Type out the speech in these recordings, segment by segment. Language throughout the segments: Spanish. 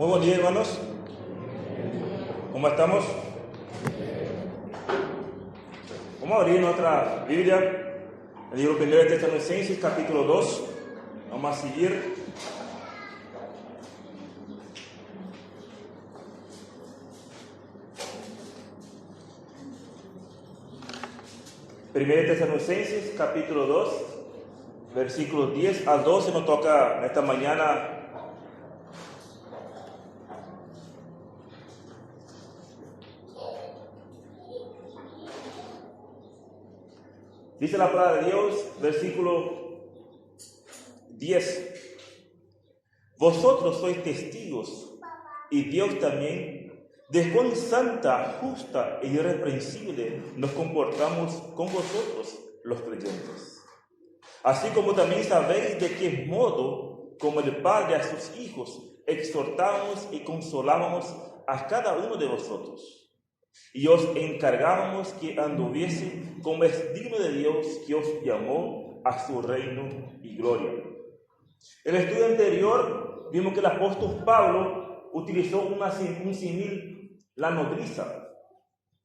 Muy buen día, hermanos. ¿Cómo estamos? Vamos a abrir nuestra Biblia, el libro 1 de Tesalonicenses, capítulo 2. Vamos a seguir. Primero de Tesalonicenses, capítulo 2, versículos 10 al 12. Nos toca esta mañana dice la palabra de Dios, versículo 10. Vosotros sois testigos, y Dios también, de cuán santa, justa e irreprensible nos comportamos con vosotros, los creyentes. Así como también sabéis de qué modo, como el Padre a sus hijos, exhortábamos y consolábamos a cada uno de vosotros. Y os encargábamos que anduviese como es digno de Dios, que os llamó a su reino y gloria. En el estudio anterior vimos que el apóstol Pablo utilizó un símil, la nodriza.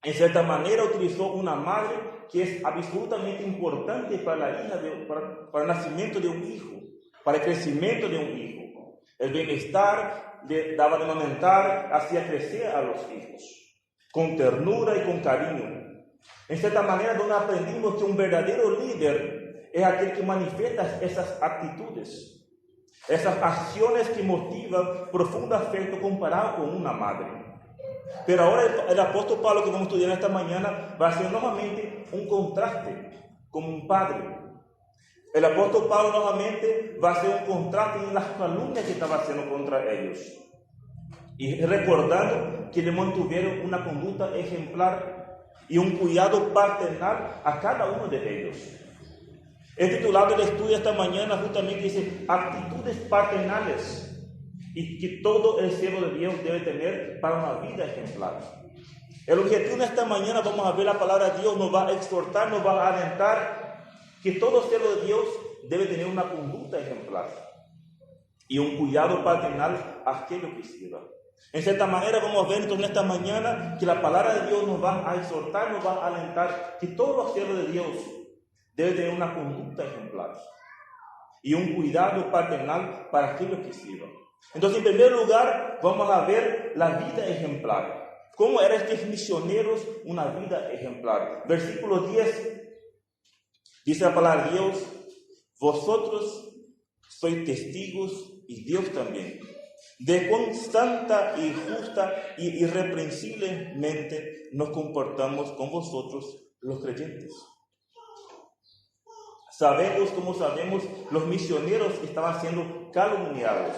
En cierta manera utilizó una madre que es absolutamente importante para la hija, para el nacimiento de un hijo, para el crecimiento de un hijo. El bienestar daba de alimentar, hacía crecer a los hijos con ternura y con cariño. En cierta manera, donde aprendimos que un verdadero líder es aquel que manifiesta esas actitudes, esas acciones que motivan profundo afecto comparado con una madre. Pero ahora el apóstol Pablo, que vamos a estudiar esta mañana, va a hacer nuevamente un contraste con un padre. El apóstol Pablo nuevamente va a hacer un contraste en las calumnias que estaba haciendo contra ellos. Y recordando que le mantuvieron una conducta ejemplar y un cuidado paternal a cada uno de ellos. He titulado el estudio esta mañana justamente, dice, actitudes paternales, y que todo el siervo de Dios debe tener para una vida ejemplar. El objetivo de esta mañana, vamos a ver la palabra de Dios, nos va a exhortar, nos va a alentar que todo siervo de Dios debe tener una conducta ejemplar y un cuidado paternal a aquello que sirva. En cierta manera vamos a ver entonces esta mañana que la palabra de Dios nos va a exhortar, nos va a alentar que todos los siervos de Dios deben tener una conducta ejemplar y un cuidado paternal para aquellos que sirvan. Entonces, en primer lugar, vamos a ver la vida ejemplar. ¿Cómo eran estos misioneros una vida ejemplar? Versículo 10, dice la palabra de Dios, vosotros sois testigos y Dios también, de cuán santa y justa y irreprensiblemente nos comportamos con vosotros los creyentes. Como sabemos, los misioneros estaban siendo calumniados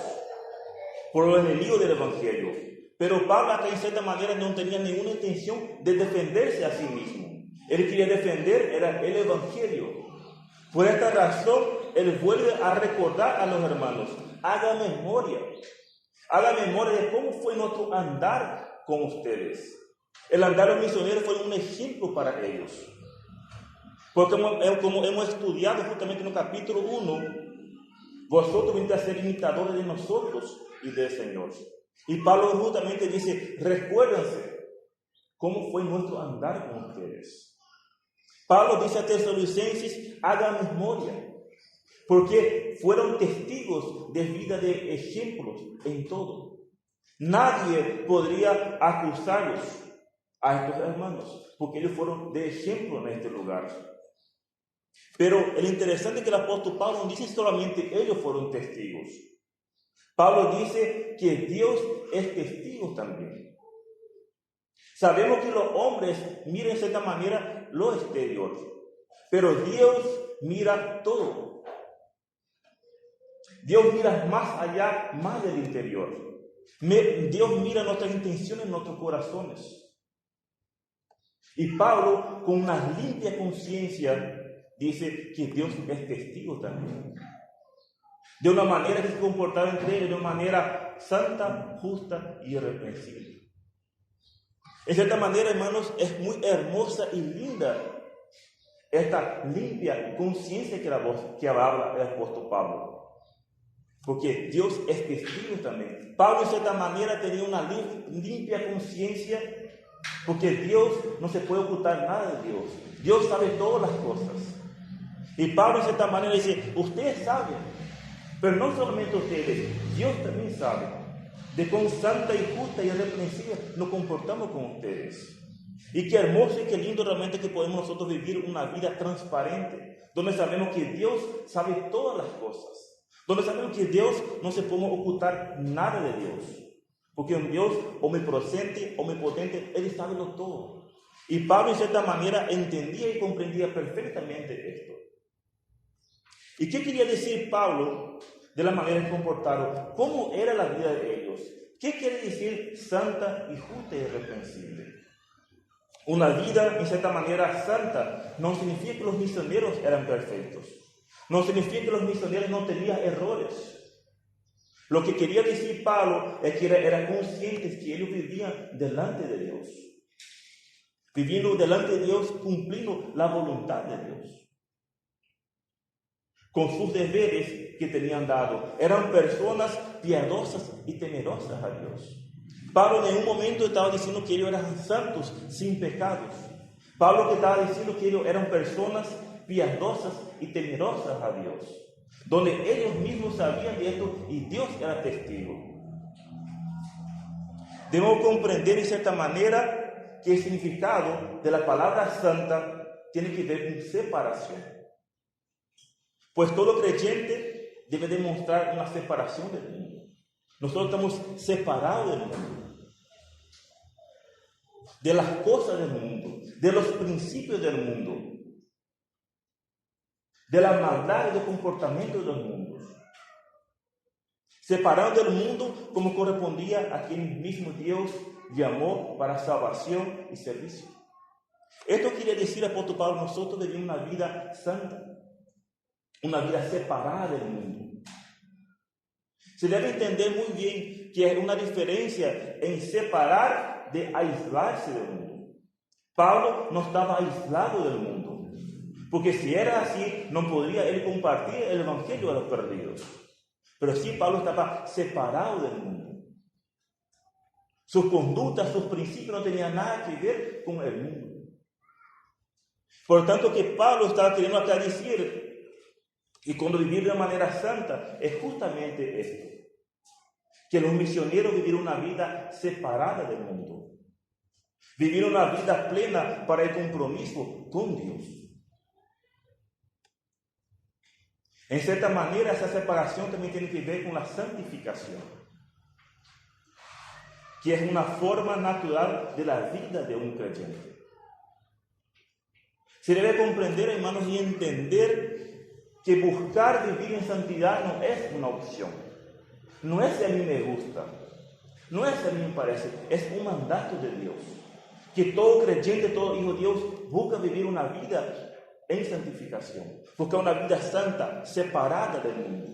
por los enemigos del Evangelio. Pero Pablo acá en cierta manera no tenía ninguna intención de defenderse a sí mismo. Él quería defender era el Evangelio. Por esta razón, él vuelve a recordar a los hermanos, haga memoria de cómo fue nuestro andar con ustedes. El andar de los misioneros fue un ejemplo para ellos. Porque como hemos estudiado justamente en el capítulo 1, vosotros venís a ser imitadores de nosotros y del Señor. Y Pablo justamente dice, recuérdense cómo fue nuestro andar con ustedes. Pablo dice a Tesalonicenses, hagan memoria, porque fueron testigos de vida de ejemplos en todo. Nadie podría acusarlos a estos hermanos, porque ellos fueron de ejemplo en este lugar. Pero el interesante es que el apóstol Pablo no dice solamente ellos fueron testigos. Pablo dice que Dios es testigo también. Sabemos que los hombres miran de cierta manera lo exterior, pero Dios mira todo. Dios mira más allá, más del interior. Dios mira nuestras intenciones, nuestros corazones. Y Pablo, con una limpia conciencia, dice que Dios es testigo también. De una manera que se comportaba entre ellos, de una manera santa, justa y irreprensible. En cierta manera, hermanos, es muy hermosa y linda esta limpia conciencia que habla el apóstol Pablo. porque Dios es testigo también. Pablo, de cierta manera, tenía una limpia conciencia, porque Dios no se puede ocultar nada de Dios. Dios sabe todas las cosas. Y Pablo, de cierta manera, dice: ustedes saben, pero no solamente ustedes, Dios también sabe de cuán santa y justa y irreprensible nos comportamos con ustedes. Y qué hermoso y qué lindo realmente que podemos nosotros vivir una vida transparente, donde sabemos que Dios sabe todas las cosas, donde sabemos que Dios no se puede ocultar nada de Dios, porque un Dios omnipresente, omnipotente, Él sabe todo. Y Pablo, en cierta manera, entendía y comprendía perfectamente esto. ¿Y qué quería decir Pablo de la manera en que comportaron? ¿Cómo era la vida de ellos? ¿Qué quiere decir santa y justa y irreprensible? Una vida, en cierta manera, santa no significa que los misioneros eran perfectos. No significa que los misioneros no tenían errores. Lo que quería decir Pablo es que eran conscientes que ellos vivían delante de Dios. Viviendo delante de Dios, cumpliendo la voluntad de Dios. Con sus deberes que tenían dado. Eran personas piadosas y temerosas a Dios. Pablo en un momento estaba diciendo que ellos eran santos, sin pecados. Pablo que estaba diciendo que ellos eran personas piadosas y temerosas a Dios. Donde ellos mismos sabían de esto y Dios era testigo. Debemos comprender en cierta manera que el significado de la palabra santa tiene que ver con separación. Pues todo creyente debe demostrar una separación del mundo. Nosotros estamos separados del mundo, de las cosas del mundo, de los principios del mundo, de la maldad y del comportamiento de los mundos. Separados del mundo como correspondía a quien mismo Dios llamó para salvación y servicio. Esto quiere decir, apóstol Pablo, nosotros debemos una vida santa. Una vida separada del mundo. Se debe entender muy bien que hay una diferencia en separar de aislarse del mundo. Pablo no estaba aislado del mundo, porque si era así, no podría él compartir el evangelio a los perdidos. Pero sí, Pablo estaba separado del mundo. Sus conductas, sus principios no tenían nada que ver con el mundo. Por lo tanto, que Pablo estaba queriendo acá decir, y cuando vivir de manera santa es justamente esto, que los misioneros vivieron una vida separada del mundo, vivieron una vida plena para el compromiso con Dios. En cierta manera, esa separación también tiene que ver con la santificación, que es una forma natural de la vida de un creyente. Se debe comprender, hermanos, y entender que buscar vivir en santidad no es una opción, no es si a mí me gusta, no es si a mí me parece, es un mandato de Dios, que todo creyente, todo hijo de Dios busca vivir una vida en santificación, busca una vida santa, separada del mundo.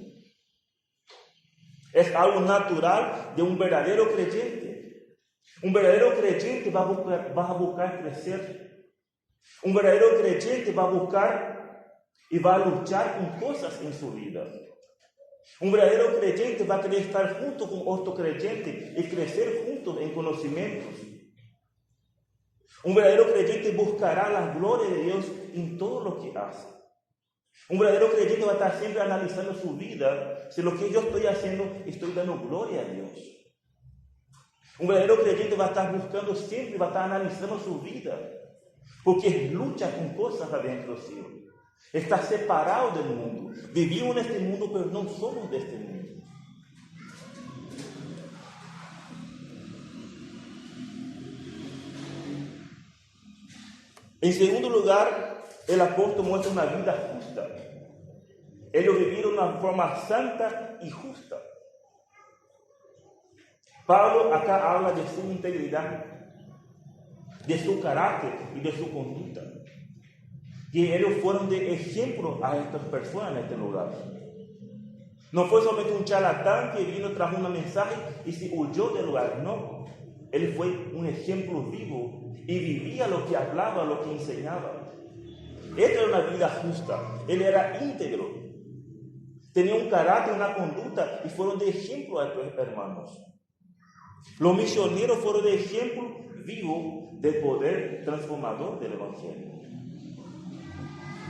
Es algo natural de un verdadero creyente. Un verdadero creyente va a buscar crecer. Un verdadero creyente va a buscar y va a luchar con cosas en su vida. Un verdadero creyente va a querer estar junto con otro creyente y crecer juntos en conocimientos. Un verdadero creyente buscará la gloria de Dios en todo lo que hace. Un verdadero creyente va a estar siempre analizando su vida, si lo que yo estoy haciendo estoy dando gloria a Dios. Un verdadero creyente va a estar buscando siempre, va a estar analizando su vida, porque lucha con cosas adentro sí. Está separado del mundo. Vivimos en este mundo, pero no somos de este mundo. En segundo lugar, el apóstol muestra una vida justa. Ellos vivieron de una forma santa y justa. Pablo acá habla de su integridad, de su carácter y de su conducta. Que ellos fueron de ejemplo a estas personas en este lugar. No fue solamente un charlatán que vino, trajo un mensaje y se huyó del lugar. No, él fue un ejemplo vivo y vivía lo que hablaba, lo que enseñaba. Esta era una vida justa. Él era íntegro. tenían un carácter, una conducta y fueron de ejemplo a estos hermanos. Los misioneros fueron de ejemplo vivo del poder transformador del Evangelio,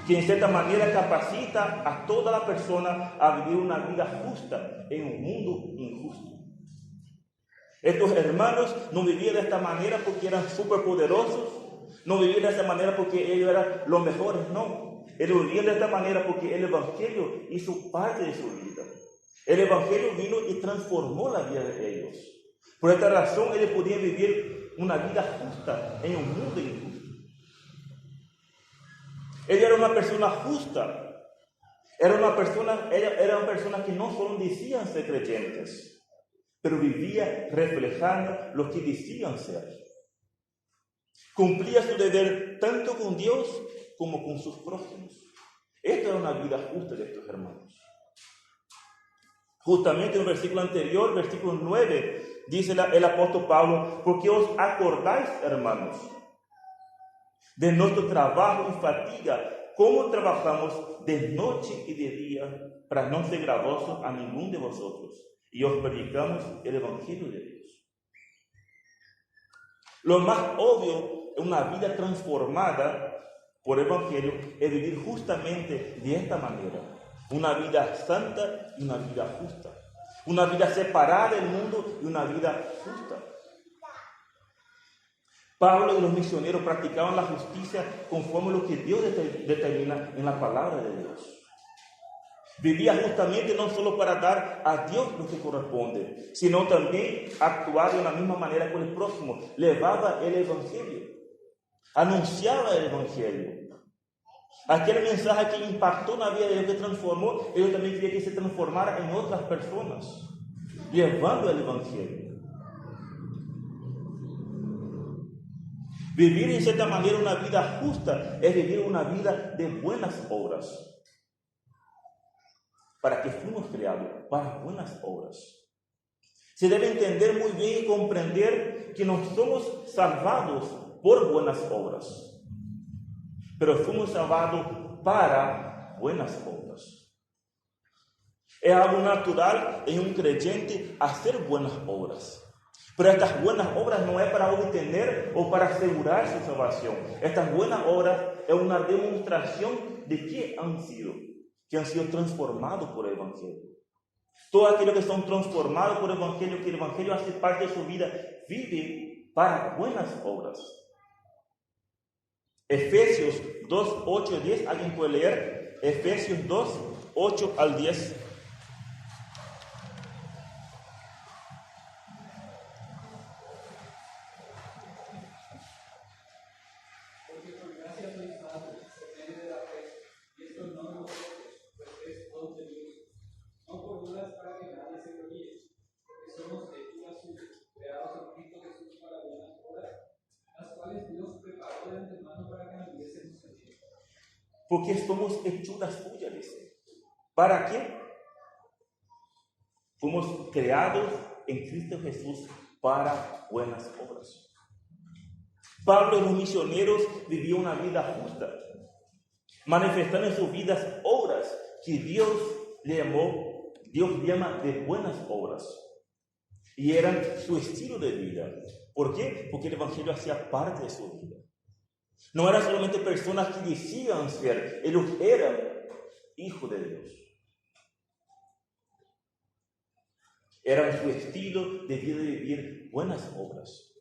que en cierta manera capacita a toda la persona a vivir una vida justa en un mundo injusto. Estos hermanos no vivían de esta manera porque eran superpoderosos, no vivían de esta manera porque ellos eran los mejores, no. Ellos vivían de esta manera porque el Evangelio hizo parte de su vida. El Evangelio vino y transformó la vida de ellos. Por esta razón, ellos podían vivir una vida justa en un mundo injusto. Ellos eran una persona justa. Eran personas que no solo decían ser creyentes, pero vivía reflejando lo que decían ser. Cumplía su deber tanto con Dios como con sus prójimos. Esta era una vida justa de estos hermanos. Justamente en el versículo anterior, versículo 9, dice el apóstol Pablo: porque os acordáis, hermanos, de nuestro trabajo y fatiga, cómo trabajamos de noche y de día para no ser gravosos a ninguno de vosotros, y os predicamos el Evangelio de Dios. Lo más obvio en una vida transformada por el Evangelio es vivir justamente de esta manera. Una vida santa y una vida justa. Una vida separada del mundo y una vida justa. Pablo y los misioneros practicaban la justicia conforme a lo que Dios determina en la palabra de Dios. Vivía justamente no solo para dar a Dios lo que corresponde, sino también actuar de la misma manera con el prójimo. Llevaba el Evangelio, anunciaba el Evangelio. Aquel mensaje que impactó la vida de Dios, que transformó, ellos también querían que se transformara en otras personas, llevando el Evangelio. Vivir en cierta manera una vida justa es vivir una vida de buenas obras. ¿Para qué fuimos creados? Para buenas obras. Se debe entender muy bien y comprender que no somos salvados por buenas obras, pero fuimos salvados para buenas obras. Es algo natural en un creyente hacer buenas obras. Pero estas buenas obras no es para obtener o para asegurar su salvación. Estas buenas obras es una demostración de que han sido transformados por el Evangelio. Todos aquellos que son transformados por el Evangelio, que el Evangelio hace parte de su vida, viven para buenas obras. Efesios 2, 8 y 10, ¿alguien puede leer? Efesios 2, 8 al 10. Porque somos hechuras suyas, dice. ¿Para qué? Fuimos creados en Cristo Jesús para buenas obras. Pablo y los misioneros vivían una vida justa, manifestando en sus vidas obras que Dios llama de buenas obras. Y eran su estilo de vida. ¿Por qué? Porque el Evangelio hacía parte de su vida. No eran solamente personas que decían ser, ellos eran hijos de Dios. Eran su estilo de vida de vivir buenas obras.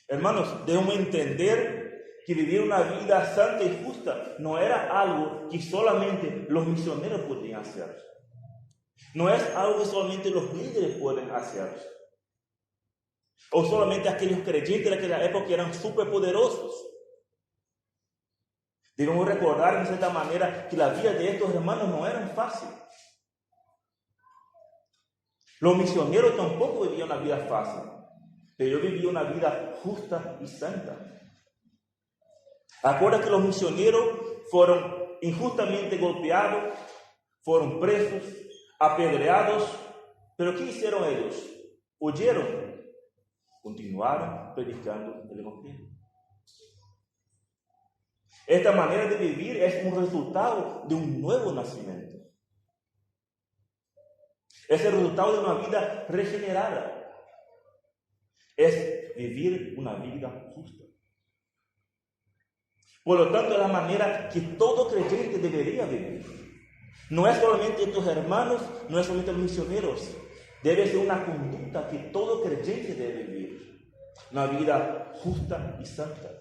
Hermanos, debemos entender que vivir una vida santa y justa no era algo que solamente los misioneros podían hacer. No es algo que solamente los líderes pueden hacer. O solamente aquellos creyentes de aquella época que eran superpoderosos. Debemos recordar de cierta manera que la vida de estos hermanos no era fácil. Los misioneros tampoco vivían una vida fácil, pero ellos vivían una vida justa y santa. Acuérdate que los misioneros fueron injustamente golpeados, fueron presos, apedreados, pero ¿qué hicieron ellos? Huyeron, continuaron predicando el Evangelio. Esta manera de vivir es un resultado de un nuevo nacimiento. Es el resultado de una vida regenerada. Es vivir una vida justa. Por lo tanto, es la manera que todo creyente debería vivir. No es solamente tus hermanos, no es solamente los misioneros. Debe ser una conducta que todo creyente debe vivir. Una vida justa y santa.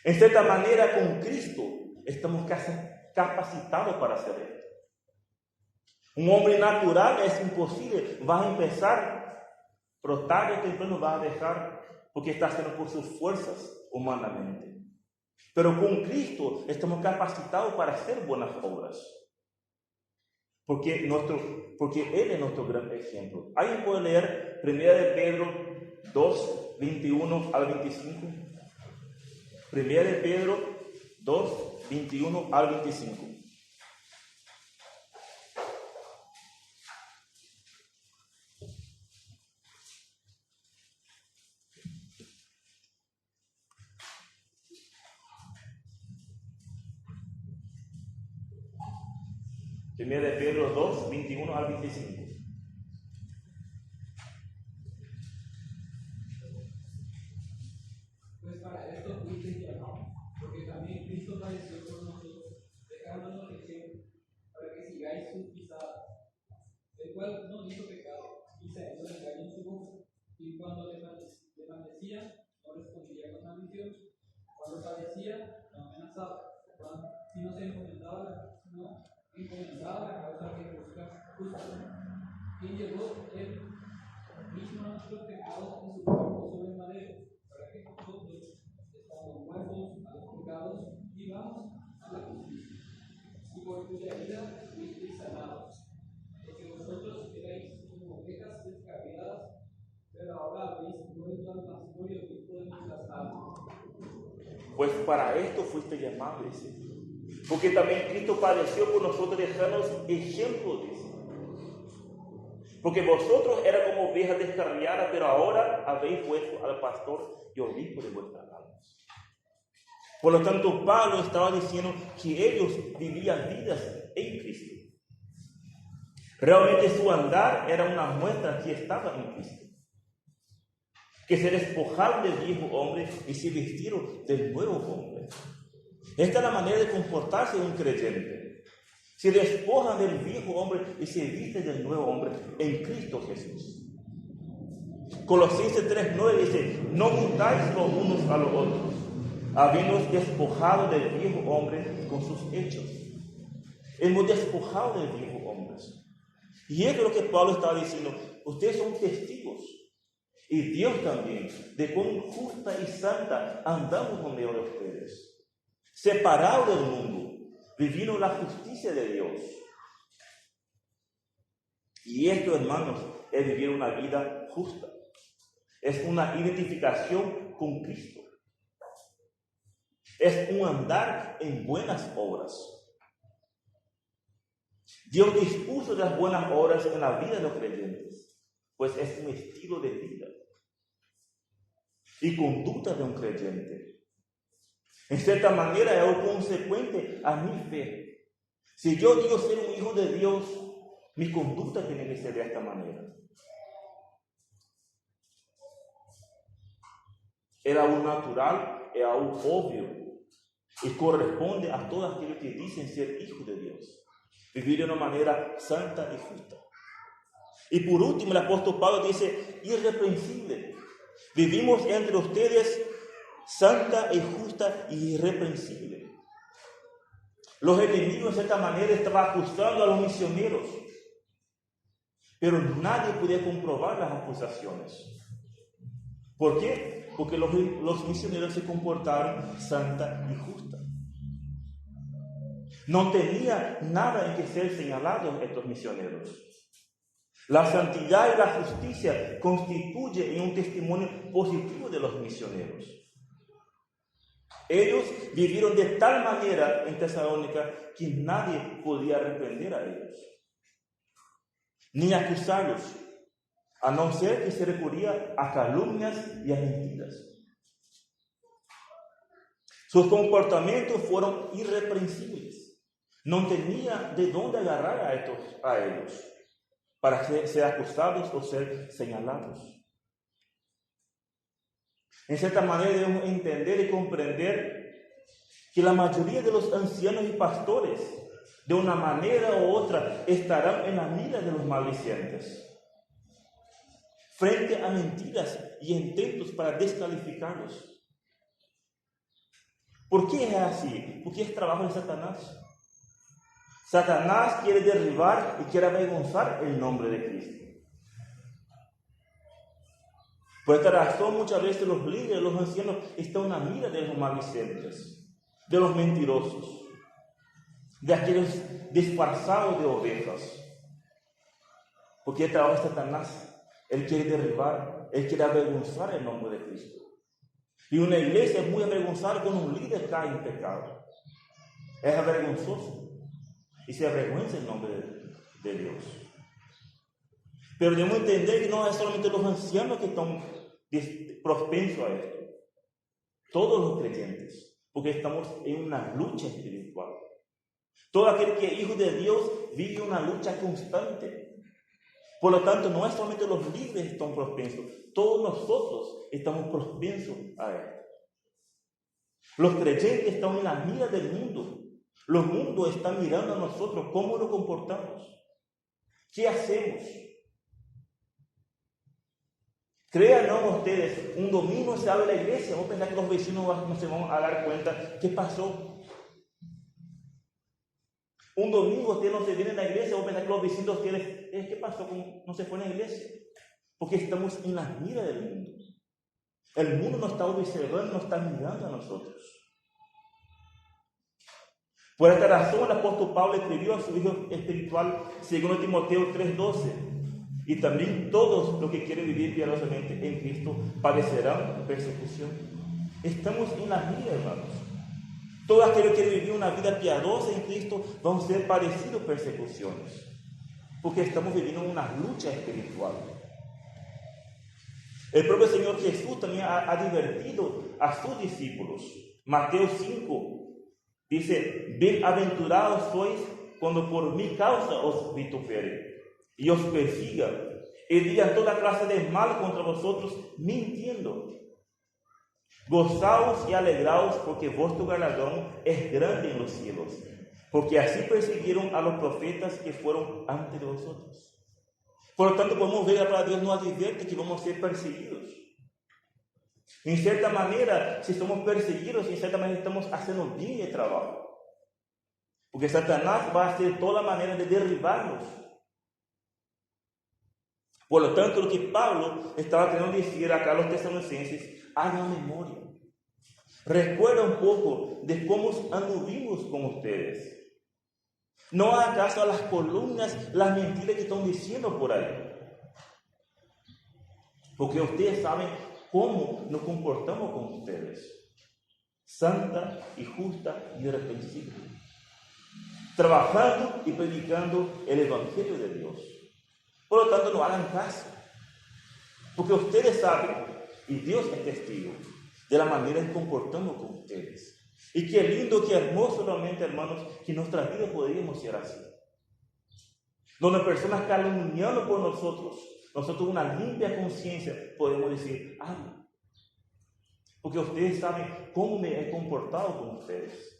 En cierta manera, con Cristo estamos capacitados para hacer esto. Un hombre natural es imposible, va a empezar, pero tarde o temprano va a dejar, porque está haciendo por sus fuerzas humanamente. Pero con Cristo estamos capacitados para hacer buenas obras, porque Él es nuestro gran ejemplo. ¿Alguien puede leer 1 de Pedro 2, 21 al 25? 1 de Pedro 2, 21 al 25. Primera de Pedro 2, 21 al 25. Pues para esto fuiste llamado, porque también Cristo padeció por nosotros, dejándonos ejemplo, para que sigáis sus pisadas, el cual no hizo pecado, y se halló engaño en su boca, y cuando le maldecía, no respondía con maldición, cuando padecía, no amenazaba, sino se encomendaba la causa que busca justa, quien llevó él mismo nuestros pecados en su cuerpo sobre el madero, para que nosotros, estando muertos a los pecados, vivamos a la justicia, y por cuya vida fuisteis sanados, porque vosotros erais como ovejas descarriadas, pero ahora habéis vuelto al pastor y obispo de nuestras almas. Pues para esto fuiste llamado, dice. Porque también Cristo padeció por nosotros, dejándonos ejemplo, dice. Porque vosotros eran como ovejas descarriadas, pero ahora habéis vuelto al pastor y obispo de vuestras almas. Por lo tanto, Pablo estaba diciendo que ellos vivían vidas en Cristo. Realmente su andar era una muestra que estaba en Cristo. Que se despojaron del viejo hombre y se vistieron del nuevo hombre. Esta es la manera de comportarse de un creyente. Se despojan del viejo hombre y se visten del nuevo hombre en Cristo Jesús. Colosenses 3:9 dice: no juntáis los unos a los otros, habiendo despojado del viejo hombre con sus hechos. Hemos despojado del viejo hombre. Y eso es lo que Pablo estaba diciendo. Ustedes son testigos, y Dios también, de cuán justa y santa andamos con medio de ustedes. Separados del mundo, viviendo la justicia de Dios. Y esto, hermanos, es vivir una vida justa. Es una identificación con Cristo. Es un andar en buenas obras. Dios dispuso las buenas obras en la vida de los creyentes, pues es un estilo de vida y conducta de un creyente. En cierta manera es algo consecuente a mi fe. Si yo digo ser un hijo de Dios, mi conducta tiene que ser de esta manera. Es algo natural, es algo obvio y corresponde a todos aquellos que dicen ser hijos de Dios. Vivir de una manera santa y justa. Y por último, el apóstol Pablo dice: irreprensible. Vivimos entre ustedes santa y justa y irreprensible. Los enemigos, de cierta manera, estaban acusando a los misioneros, pero nadie podía comprobar las acusaciones. ¿Por qué? Porque los misioneros se comportaron santa y justa. No tenía nada en que ser señalados estos misioneros. La santidad y la justicia constituyen un testimonio positivo de los misioneros. Ellos vivieron de tal manera en Tesalónica que nadie podía reprender a ellos, ni acusarlos, a no ser que se recurría a calumnias y a mentiras. Sus comportamientos fueron irreprensibles. no tenía de dónde agarrar a ellos para ser acusados o ser señalados. En cierta manera debemos entender y comprender que la mayoría de los ancianos y pastores, de una manera u otra, estarán en la mira de los maldicientes, frente a mentiras y intentos para descalificarlos. ¿Por qué es así? Porque es trabajo de Satanás. Satanás quiere derribar y quiere avergonzar el nombre de Cristo. Por esta razón, muchas veces los líderes, los ancianos, están en la mira de los maldicientes, de los mentirosos, de aquellos disfrazados de ovejas. Porque el trabajo de Satanás, él quiere derribar, él quiere avergonzar el nombre de Cristo. Y una iglesia es muy avergonzada cuando un líder cae en pecado. Es avergonzoso. Y se avergüenza el nombre de Dios. Pero debemos entender que no es solamente los ancianos que están propensos a esto. Todos los creyentes. Porque estamos en una lucha espiritual. Todo aquel que es hijo de Dios vive una lucha constante. Por lo tanto, no es solamente los líderes que están propensos. Todos nosotros estamos propensos a esto. Los creyentes están en la mira del mundo. Los mundos están mirando a nosotros, cómo nos comportamos, qué hacemos. Créanlo ustedes, un domingo se abre la iglesia, vos pensás que los vecinos no se van a dar cuenta qué pasó. Un domingo ustedes no se vienen a la iglesia, vos pensás que los vecinos ustedes, ¿qué pasó? No se fue a la iglesia. Porque estamos en la mira del mundo. El mundo nos está observando, nos está mirando a nosotros. Por esta razón el apóstol Pablo escribió a su hijo espiritual, según Timoteo 3:12, y también todos los que quieren vivir piadosamente en Cristo padecerán persecución. Estamos en la mira, hermanos. Todos aquellos que quieren vivir una vida piadosa en Cristo van a ser padecidos persecuciones, porque estamos viviendo una lucha espiritual. El propio Señor Jesús también ha advertido a sus discípulos. Mateo 5 dice: bienaventurados sois cuando por mi causa os vituperen y os persigan y digan toda clase de mal contra vosotros mintiendo. Gozaos y alegraos, porque vuestro galardón es grande en los cielos, porque así persiguieron a los profetas que fueron antes de vosotros. Por lo tanto, podemos ver que la palabra de Dios nos advierte que vamos a ser perseguidos. En cierta manera, si somos perseguidos, en cierta manera estamos haciendo bien el trabajo. Porque Satanás va a hacer toda manera de derribarnos. Por lo tanto, lo que Pablo estaba queriendo decir acá a los tesalonicenses, hagan memoria. Recuerda un poco de cómo anduvimos con ustedes. No hagan caso a las columnas, las mentiras que están diciendo por ahí. Porque ustedes saben cómo nos comportamos con ustedes. Santa y justa y irreprensible. Trabajando y predicando el Evangelio de Dios. Por lo tanto, no hagan caso. Porque ustedes saben, y Dios es testigo, de la manera en que comportamos con ustedes. Y qué lindo, qué hermoso realmente, hermanos, que en nuestra vida podríamos ser así. Donde personas calumniando por nosotros una limpia conciencia, podemos decir, ay, porque ustedes saben cómo me he comportado con ustedes.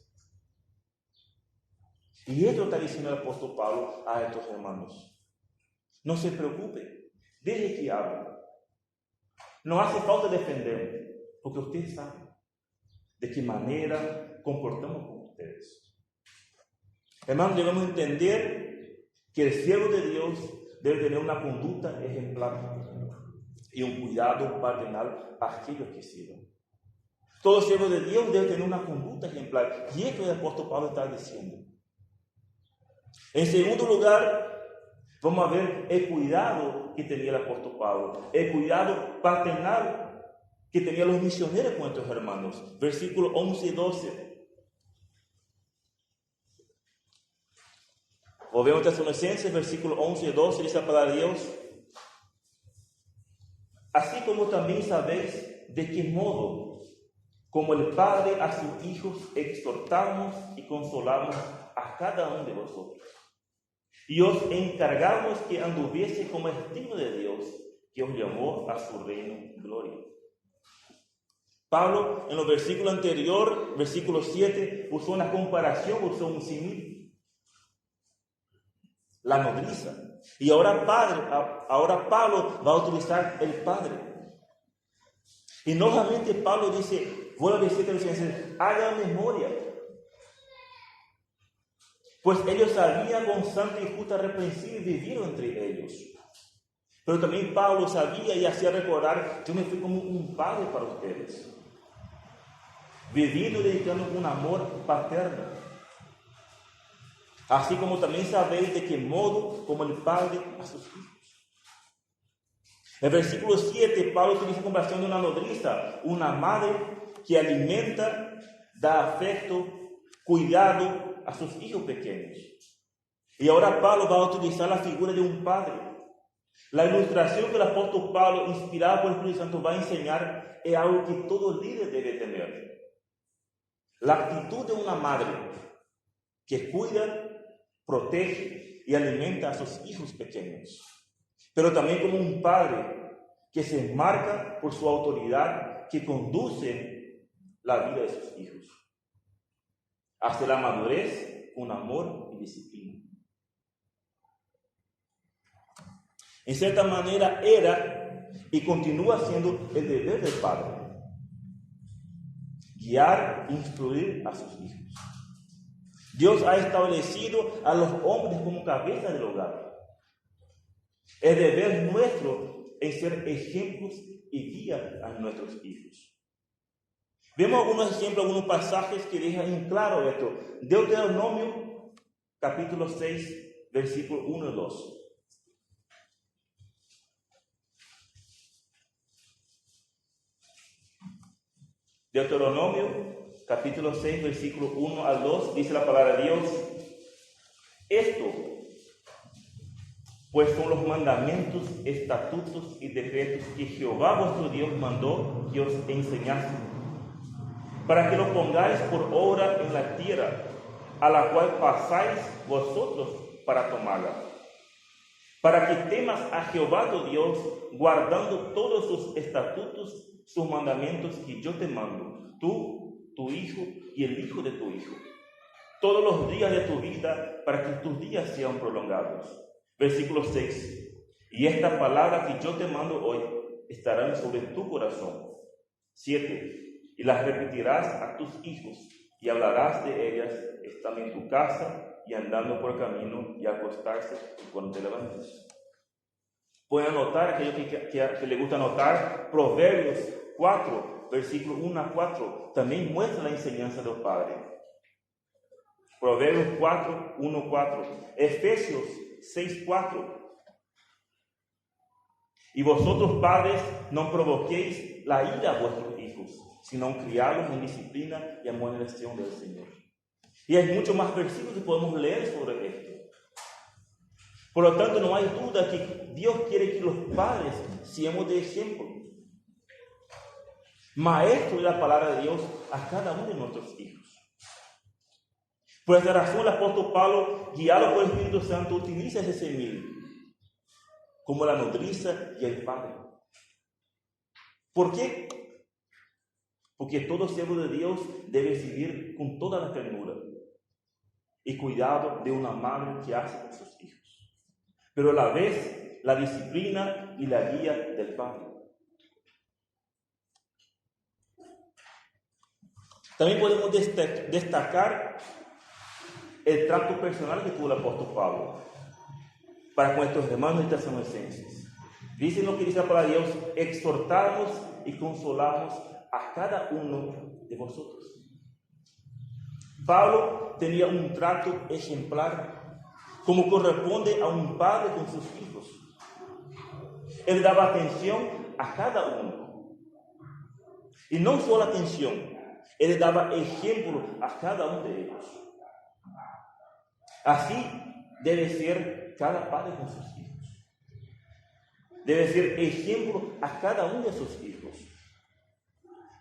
Y esto está diciendo el apóstol Pablo a estos hermanos. No se preocupen, deje que hablen. No hace falta defenderme, porque ustedes saben de qué manera comportamos con ustedes. Hermanos, debemos entender que el siervo de Dios debe tener una conducta ejemplar y un cuidado paternal a aquellos que sirven. Todo siervo de Dios debe tener una conducta ejemplar, y esto el apóstol Pablo está diciendo. En segundo lugar, vamos a ver el cuidado que tenía el apóstol Pablo, el cuidado paternal que tenían los misioneros con estos hermanos. Versículos 11 y 12. Volvemos a Tesalonicenses, versículos 11 y 12, dice la palabra de Dios. Así como también sabéis de qué modo Como el Padre a sus hijos, exhortamos y consolamos a cada uno de vosotros. Y os encargamos que anduviese como estilo de Dios, que os llamó a su reino y gloria. Pablo, en los versículos anteriores, versículo 7, usó una comparación, usó un símil. La nodriza. Y ahora Pablo va a utilizar el Padre. Y nuevamente Pablo dice, vuelve a decirte a los filipenses, hagan memoria. Pues ellos sabían con santa y justa reprensión y vivieron entre ellos. Pero también Pablo sabía y hacía recordar, yo me fui como un padre para ustedes. Viviendo y dedicando un amor paterno. Así como también sabéis de qué modo como el Padre a sus hijos. En el versículo 7, Pablo utiliza comparación de una nodriza, una madre que alimenta, da afecto, cuidado a sus hijos pequeños. Y ahora Pablo va a utilizar la figura de un padre. La ilustración que el apóstol Pablo, inspirado por el Espíritu Santo, va a enseñar es algo que todo líder debe tener. La actitud de una madre que cuida, protege y alimenta a sus hijos pequeños. Pero también como un padre que se enmarca por su autoridad, que conduce la vida de sus hijos hacia la madurez con amor y disciplina. En cierta manera era y continúa siendo el deber del padre guiar e instruir a sus hijos. Dios ha establecido a los hombres como cabeza del hogar. Es deber nuestro en ser ejemplos y guía a nuestros hijos. Vemos algunos ejemplos, algunos pasajes que dejan en claro esto. Deuteronomio, capítulo 6, versículo 1 y 2. Deuteronomio, capítulo 6, versículo 1 al 2, dice la palabra de Dios. Esto, pues son los mandamientos, estatutos y decretos que Jehová vuestro Dios mandó que os enseñase, para que lo pongáis por obra en la tierra, a la cual pasáis vosotros para tomarla, para que temas a Jehová tu Dios, guardando todos sus estatutos, sus mandamientos que yo te mando, tú, tu hijo y el hijo de tu hijo, todos los días de tu vida, para que tus días sean prolongados. Versículo 6. Y esta palabra que yo te mando hoy estarán sobre tu corazón. 7. Y las repetirás a tus hijos y hablarás de ellas estando en tu casa y andando por el camino y acostarse cuando te levantes. Pueden anotar, aquellos que les gusta anotar, Proverbios 4, versículo 1 a 4, también muestra la enseñanza del Padre. Proverbios 4, 1, 4. Efesios 6, 4. Y vosotros, padres, no provoquéis la ira a vuestros hijos, sino criadlos en disciplina y amonestación del Señor. Y hay muchos más versículos que podemos leer sobre esto. Por lo tanto, no hay duda que Dios quiere que los padres seamos de ejemplo, maestro de la palabra de Dios a cada uno de nuestros hijos. Por esta razón, el apóstol Pablo, guiado por el Espíritu Santo, utiliza ese símil como la nodriza y el padre. ¿Por qué? Porque todo siervo de Dios debe vivir con toda la ternura y cuidado de una madre que hace con sus hijos, pero a la vez la disciplina y la guía del Padre. También podemos destacar el trato personal que tuvo el apóstol Pablo para con estos hermanos y tesalonicenses. Dicen lo que dice la palabra de Dios: exhortamos y consolamos a cada uno de vosotros. Pablo tenía un trato ejemplar, como corresponde a un padre con sus hijos. Él daba atención a cada uno. Y no solo atención, él daba ejemplo a cada uno de ellos. Así debe ser cada padre con sus hijos. Debe ser ejemplo a cada uno de sus hijos.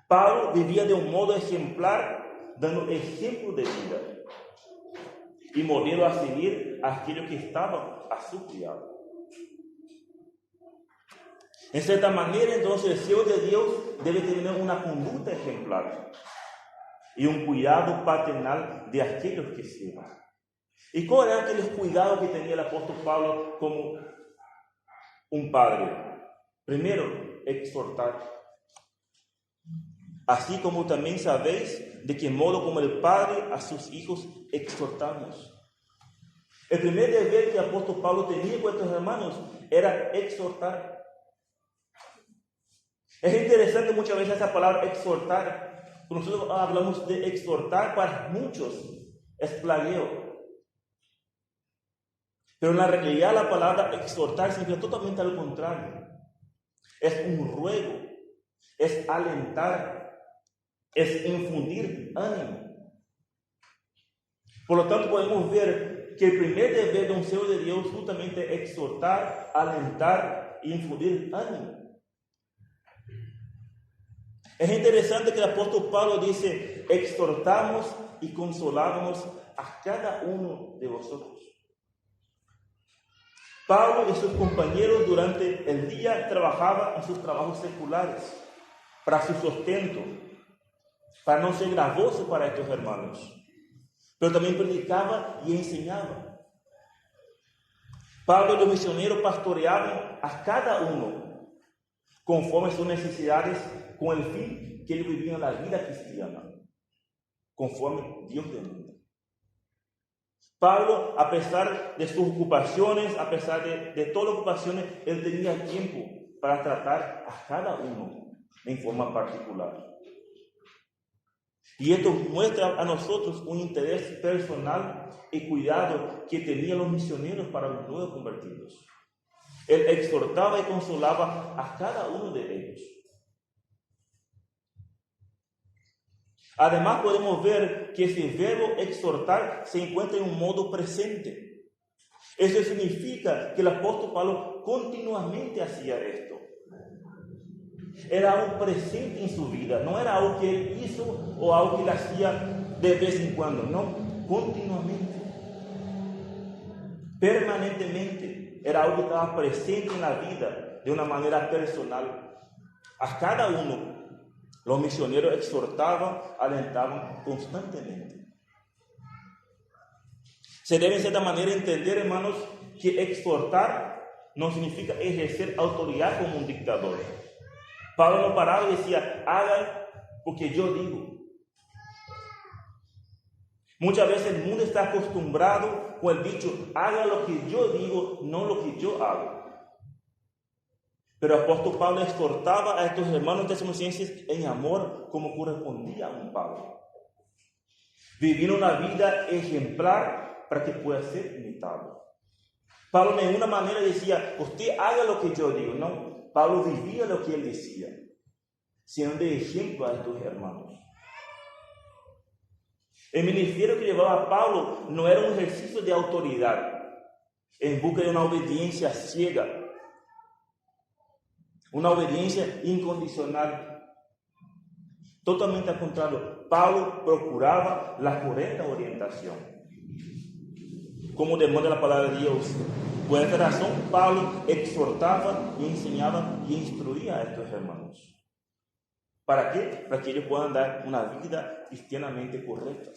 Pablo vivía de un modo ejemplar, dando ejemplo de vida y modelo a seguir a aquellos que estaban a su cuidado. En cierta manera, entonces, el siervo de Dios debe tener una conducta ejemplar y un cuidado paternal de aquellos que sirven. ¿Y cuáles eran aquellos cuidados que tenía el apóstol Pablo como un padre? Primero, exhortar. Así como también sabéis de qué modo como el padre a sus hijos exhortamos. El primer deber que el apóstol Pablo tenía con estos hermanos era exhortar. Es interesante muchas veces esa palabra exhortar. Cuando nosotros hablamos de exhortar, para muchos es plagueo. Pero en la realidad la palabra exhortar significa totalmente al contrario. Es un ruego, es alentar, es infundir ánimo. Por lo tanto podemos ver que el primer deber de un siervo de Dios justamente es exhortar, alentar e infundir ánimo. Es interesante que el apóstol Pablo dice, exhortamos y consolamos a cada uno de vosotros. Pablo y sus compañeros durante el día trabajaban en sus trabajos seculares para su sustento, para no ser gravoso para estos hermanos, pero también predicaba y enseñaba. Pablo y los misioneros pastoreaban a cada uno conforme sus necesidades, con el fin que ellos vivían la vida cristiana, conforme Dios demanda. Pablo, a pesar de sus ocupaciones, a pesar de todas las ocupaciones, él tenía tiempo para tratar a cada uno en forma particular. Y esto muestra a nosotros un interés personal y cuidado que tenían los misioneros para los nuevos convertidos. Él exhortaba y consolaba a cada uno de ellos. Además podemos ver que ese verbo exhortar se encuentra en un modo presente. Eso significa que el apóstol Pablo continuamente hacía esto. Era algo presente en su vida, no era algo que él hizo o algo que él hacía de vez en cuando, no, continuamente, permanentemente. Era algo que estaba presente en la vida de una manera personal. A cada uno los misioneros exhortaban, alentaban constantemente. Se debe de cierta manera entender, hermanos, que exhortar no significa ejercer autoridad como un dictador. Pablo no paraba y decía, hagan porque yo digo. Muchas veces el mundo está acostumbrado con el dicho, haga lo que yo digo, no lo que yo hago. Pero el apóstol Pablo exhortaba a estos hermanos tesalonicenses en amor como correspondía a un padre. Vivir una vida ejemplar para que pueda ser imitado. Pablo de ninguna manera decía, usted haga lo que yo digo. No, Pablo vivía lo que él decía, siendo de ejemplo a estos hermanos. El ministerio que llevaba Pablo no era un ejercicio de autoridad en busca de una obediencia ciega, una obediencia incondicional. Totalmente al contrario, Pablo procuraba la correcta orientación, como demanda la palabra de Dios. Por esta razón, Pablo exhortaba y enseñaba y instruía a estos hermanos. ¿Para qué? Para que ellos puedan dar una vida cristianamente correcta.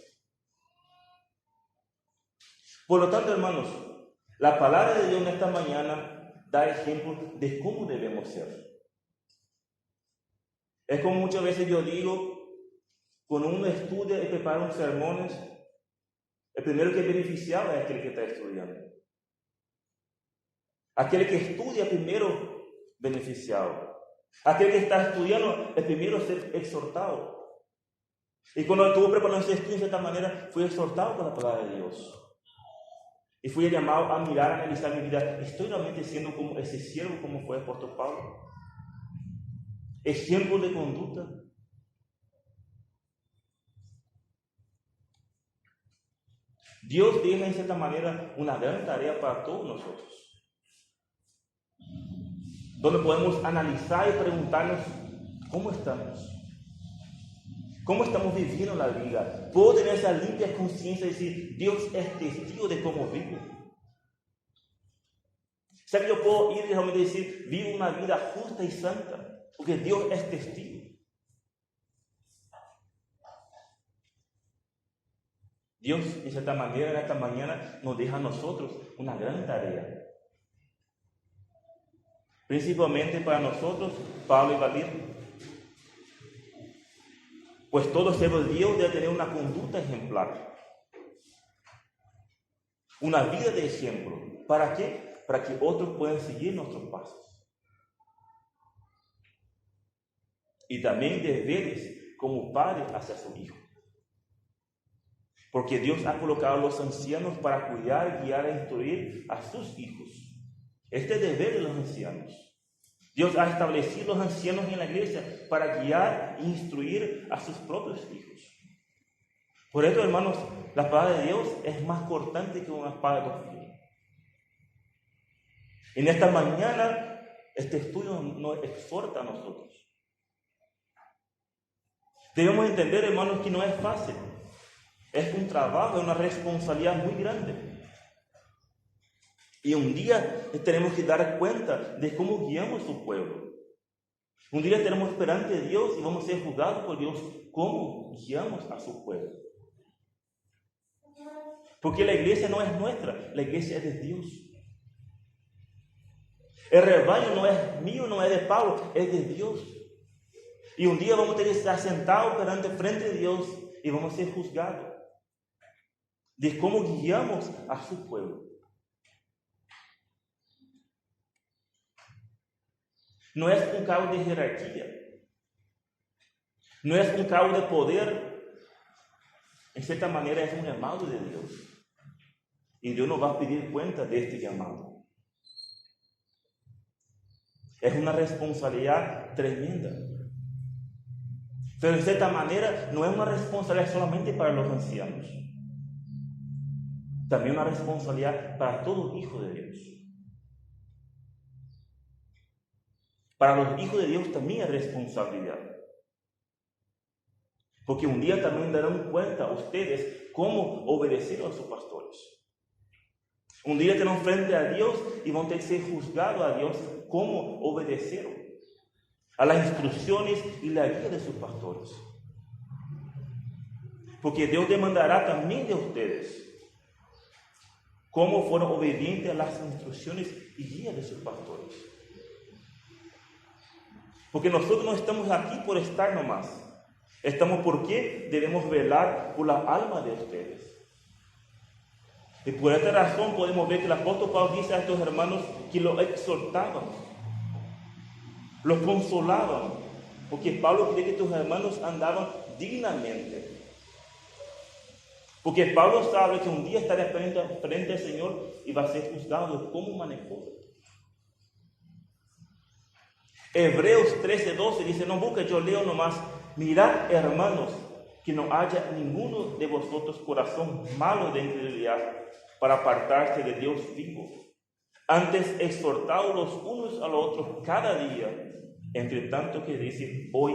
Por lo tanto, hermanos, la palabra de Dios en esta mañana da ejemplo de cómo debemos ser. Es como muchas veces yo digo, cuando uno estudia y prepara unos sermones, el primero que beneficiado es aquel que está estudiando. Aquel que estudia primero beneficiado. Aquel que está estudiando el primero ser exhortado. Y cuando estuvo preparando ese estudio de cierta manera, fui exhortado por la palabra de Dios. Y fui llamado a mirar, a analizar mi vida. ¿Estoy realmente siendo como ese siervo como fue el apóstol Pablo? Ejemplo de conducta. Dios deja en cierta manera una gran tarea para todos nosotros, donde podemos analizar y preguntarnos cómo estamos, ¿Cómo estamos viviendo la vida? ¿Puedo tener esa limpia conciencia y decir, Dios es testigo de cómo vivo? ¿Sabe que yo puedo ir y realmente decir, vivo una vida justa y santa? Porque Dios es testigo. Dios, de cierta manera, en esta mañana nos deja a nosotros una gran tarea. Principalmente para nosotros, Pablo y Valir. Pues todo siervo de Dios debe tener una conducta ejemplar. Una vida de ejemplo. ¿Para qué? Para que otros puedan seguir nuestros pasos. Y también deberes como padre hacia su hijo. Porque Dios ha colocado a los ancianos para cuidar, guiar e instruir a sus hijos. Este es el deber de los ancianos. Dios ha establecido los ancianos en la iglesia para guiar e instruir a sus propios hijos. Por eso, hermanos, la palabra de Dios es más cortante que una espada de dos filos. En esta mañana, este estudio nos exhorta a nosotros. Debemos entender, hermanos, que no es fácil. Es un trabajo, es una responsabilidad muy grande. Y un día tenemos que dar cuenta de cómo guiamos a su pueblo. Un día tenemos esperanza de Dios y vamos a ser juzgados por Dios cómo guiamos a su pueblo. Porque la iglesia no es nuestra, la iglesia es de Dios. El rebaño no es mío, no es de Pablo, es de Dios. Y un día vamos a tener que estar sentados frente de Dios y vamos a ser juzgados de cómo guiamos a su pueblo. No es un cargo de jerarquía, no es un cargo de poder, en cierta manera es un llamado de Dios. Y Dios nos va a pedir cuenta de este llamado. Es una responsabilidad tremenda. Pero en cierta manera no es una responsabilidad solamente para los ancianos. También una responsabilidad para todo hijo de Dios. Para los hijos de Dios también hay responsabilidad. Porque un día también darán cuenta a ustedes cómo obedecer a sus pastores. Un día estarán frente a Dios y van a tener que ser juzgados a Dios cómo obedecieron a las instrucciones y la guía de sus pastores. Porque Dios demandará también de ustedes cómo fueron obedientes a las instrucciones y guías de sus pastores. Porque nosotros no estamos aquí por estar nomás. Estamos porque debemos velar por la alma de ustedes. Y por esta razón podemos ver que el apóstol Pablo dice a estos hermanos que los exhortaban, los consolaban, porque Pablo quería que estos hermanos andaban dignamente. Porque Pablo sabe que un día estará frente al Señor y va a ser juzgado de cómo manejó. Hebreos 13:12 dice, no busque, yo leo nomás, mirad hermanos, que no haya ninguno de vosotros corazón malo de incredulidad para apartarse de Dios vivo. Antes exhortaos los unos a los otros cada día, entre tanto que dice hoy,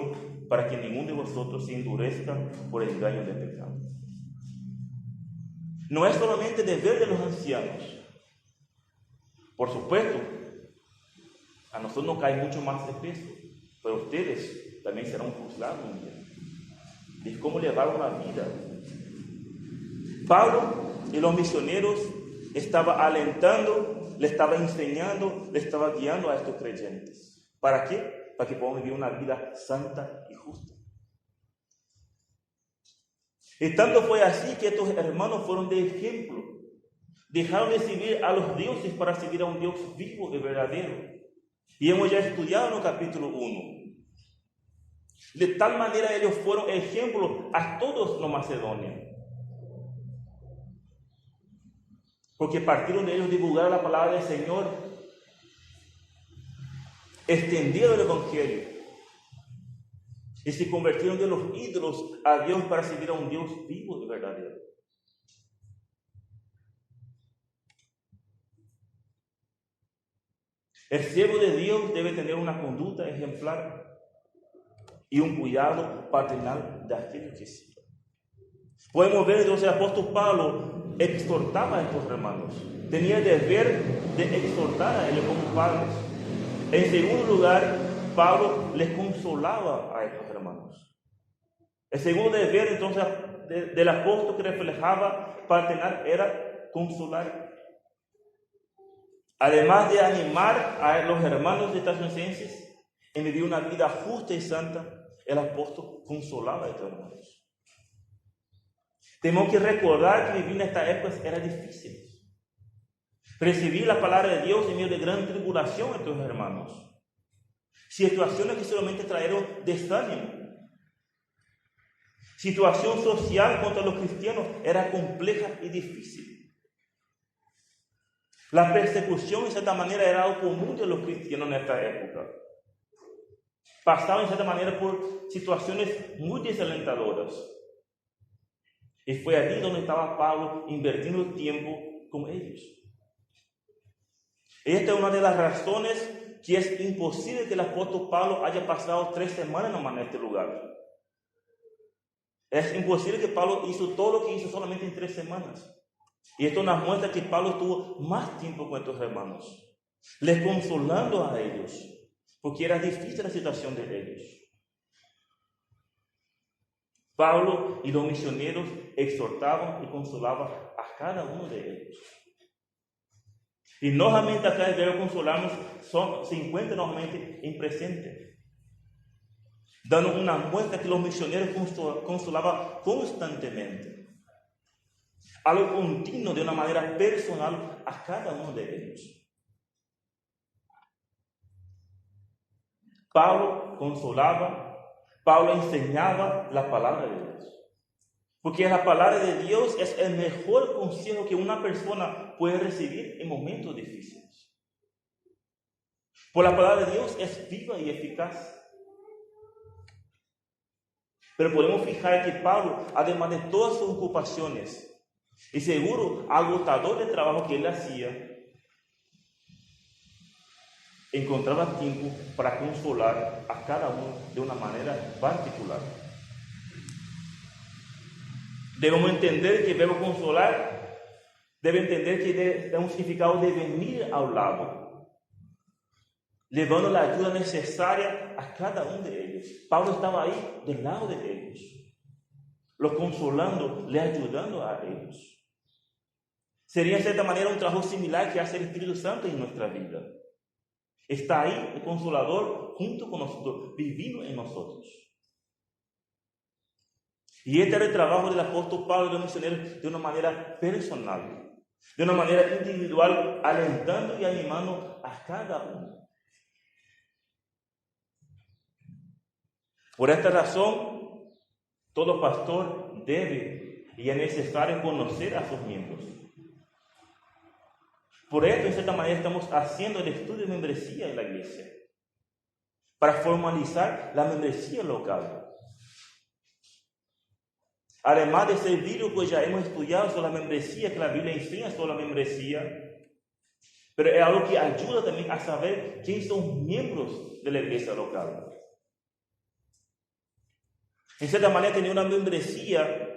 para que ninguno de vosotros se endurezca por el engaño del pecado. No es solamente deber de los ancianos. Por supuesto, a nosotros nos cae mucho más de peso, pero ustedes también serán juzgados un día de cómo llevaron la vida. Pablo y los misioneros estaban alentando, le estaba enseñando, le estaba guiando a estos creyentes. ¿Para qué? Para que puedan vivir una vida santa y justa. Y tanto fue así que estos hermanos fueron de ejemplo. Dejaron de servir a los dioses para servir a un Dios vivo y verdadero. Y hemos ya estudiado en el capítulo 1. De tal manera ellos fueron ejemplo a todos los macedonios. Porque partieron de ellos divulgar la palabra del Señor, extendieron el evangelio y se convirtieron de los ídolos a Dios para servir a un Dios vivo y verdadero. El siervo de Dios debe tener una conducta ejemplar. y un cuidado paternal de aquellos que sirven. Podemos ver entonces el apóstol Pablo exhortaba a estos hermanos. Tenía el deber de exhortar a ellos como padres. En segundo lugar, Pablo les consolaba a estos hermanos. El segundo deber entonces del apóstol que reflejaba paternal era consolar. Además de animar a los hermanos de Tesalonicenses en vivir una vida justa y santa, el apóstol consolaba a estos hermanos. Tenemos que recordar que vivir en esta época era difícil. Recibir la palabra de Dios en medio de gran tribulación a estos hermanos. Situaciones que solamente trajeron desánimo. Situación social contra los cristianos era compleja y difícil. La persecución, de cierta manera, era algo común de los cristianos en esta época. Pasaban, de cierta manera, por situaciones muy desalentadoras. Y fue allí donde estaba Pablo invirtiendo tiempo con ellos. Esta es una de las razones que es imposible que el apóstol Pablo haya pasado 3 semanas nomás en este lugar. Es imposible que Pablo hizo todo lo que hizo solamente en 3 semanas. Y esto nos muestra que Pablo estuvo más tiempo con estos hermanos, les consolando a ellos, porque era difícil la situación de ellos. Pablo y los misioneros exhortaban y consolaban a cada uno de ellos. Y nuevamente acá el verbo consolarnos se encuentra nuevamente en presente, dando una muestra que los misioneros consolaban constantemente, algo continuo de una manera personal a cada uno de ellos. Pablo consolaba, Pablo enseñaba la palabra de Dios. Porque la palabra de Dios es el mejor consejo que una persona puede recibir en momentos difíciles. Por la palabra de Dios es viva y eficaz. Pero podemos fijar que Pablo, además de todas sus ocupaciones, y seguro agotador de trabajo que él hacía, encontraba tiempo para consolar a cada uno de una manera particular. Debemos entender que el verbo consolar debe entender que es un significado de venir al lado, llevando la ayuda necesaria a cada uno de ellos. Pablo estaba ahí del lado de ellos, los consolando, le ayudando a ellos. Sería de cierta manera un trabajo similar que hace el Espíritu Santo en nuestra vida. Está ahí el Consolador junto con nosotros, viviendo en nosotros. Y este era el trabajo del apóstol Pablo y de los misioneros de una manera personal, de una manera individual, alentando y animando a cada uno. Por esta razón, todo pastor debe y es necesario conocer a sus miembros. Por esto, en cierta manera, estamos haciendo el estudio de membresía en la iglesia, para formalizar la membresía local. Además de ese libro, pues ya hemos estudiado sobre la membresía, que la Biblia enseña sobre la membresía, pero es algo que ayuda también a saber quiénes son miembros de la iglesia local. En cierta manera, tener una membresía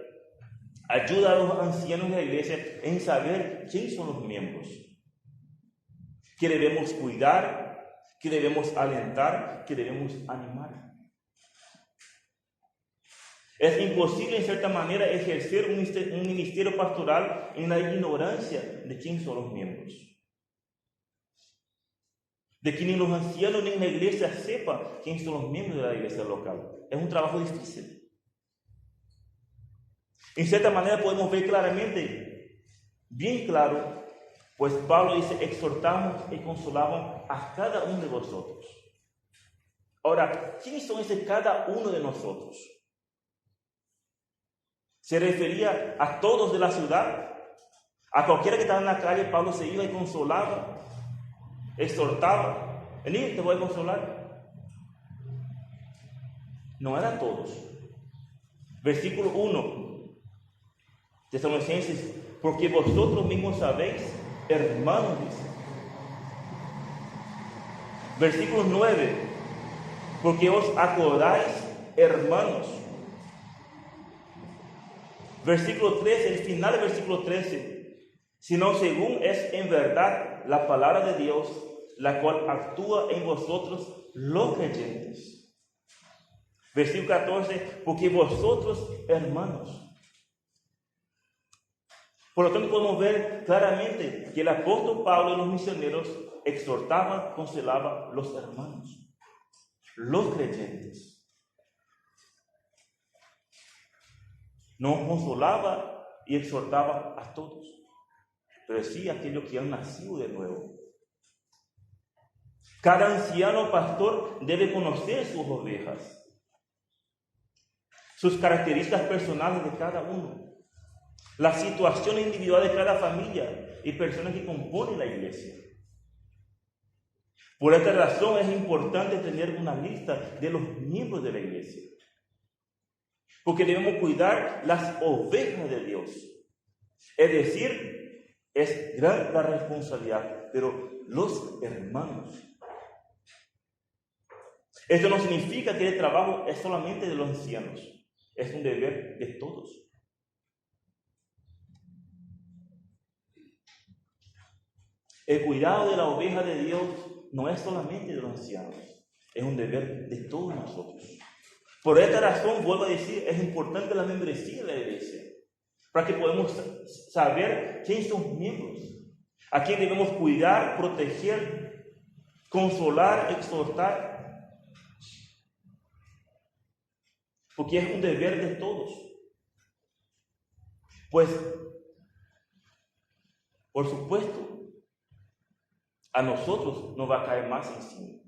ayuda a los ancianos de la iglesia en saber quiénes son los miembros, que debemos cuidar, que debemos alentar, que debemos animar. Es imposible, en cierta manera, ejercer un ministerio pastoral en la ignorancia de quiénes son los miembros. De que ni los ancianos ni la iglesia sepan quiénes son los miembros de la iglesia local. Es un trabajo difícil. En cierta manera podemos ver claramente, bien claro, pues Pablo dice, exhortamos y consolamos a cada uno de vosotros. Ahora, ¿quiénes son ese cada uno de nosotros? Se refería a todos de la ciudad, a cualquiera que estaba en la calle. Pablo se iba y consolaba, exhortaba. Vení, te voy a consolar. No eran todos. Versículo 1, Tesalonicenses, porque vosotros mismos sabéis, hermanos, dice. Versículo 9, porque os acordáis hermanos. Versículo 13, el final del versículo 13. Sino según es en verdad la palabra de Dios, la cual actúa en vosotros los creyentes. Versículo 14, porque vosotros, hermanos. Por lo tanto, podemos ver claramente que el apóstol Pablo y los misioneros exhortaban, consolaban los hermanos, los creyentes. No consolaba y exhortaba a todos, pero sí a aquellos que han nacido de nuevo. Cada anciano pastor debe conocer sus ovejas, sus características personales de cada uno, la situación individual de cada familia y personas que componen la iglesia. Por esta razón es importante tener una lista de los miembros de la iglesia, porque debemos cuidar las ovejas de Dios. Es decir, es gran la responsabilidad, pero los hermanos. Esto no significa que el trabajo es solamente de los ancianos, es un deber de todos. El cuidado de la oveja de Dios no es solamente de los ancianos, es un deber de todos nosotros. Por esta razón, vuelvo a decir, es importante la membresía de la iglesia, para que podamos saber quiénes son miembros, a quién debemos cuidar, proteger, consolar, exhortar, porque es un deber de todos. Pues, por supuesto, a nosotros nos va a caer más encima.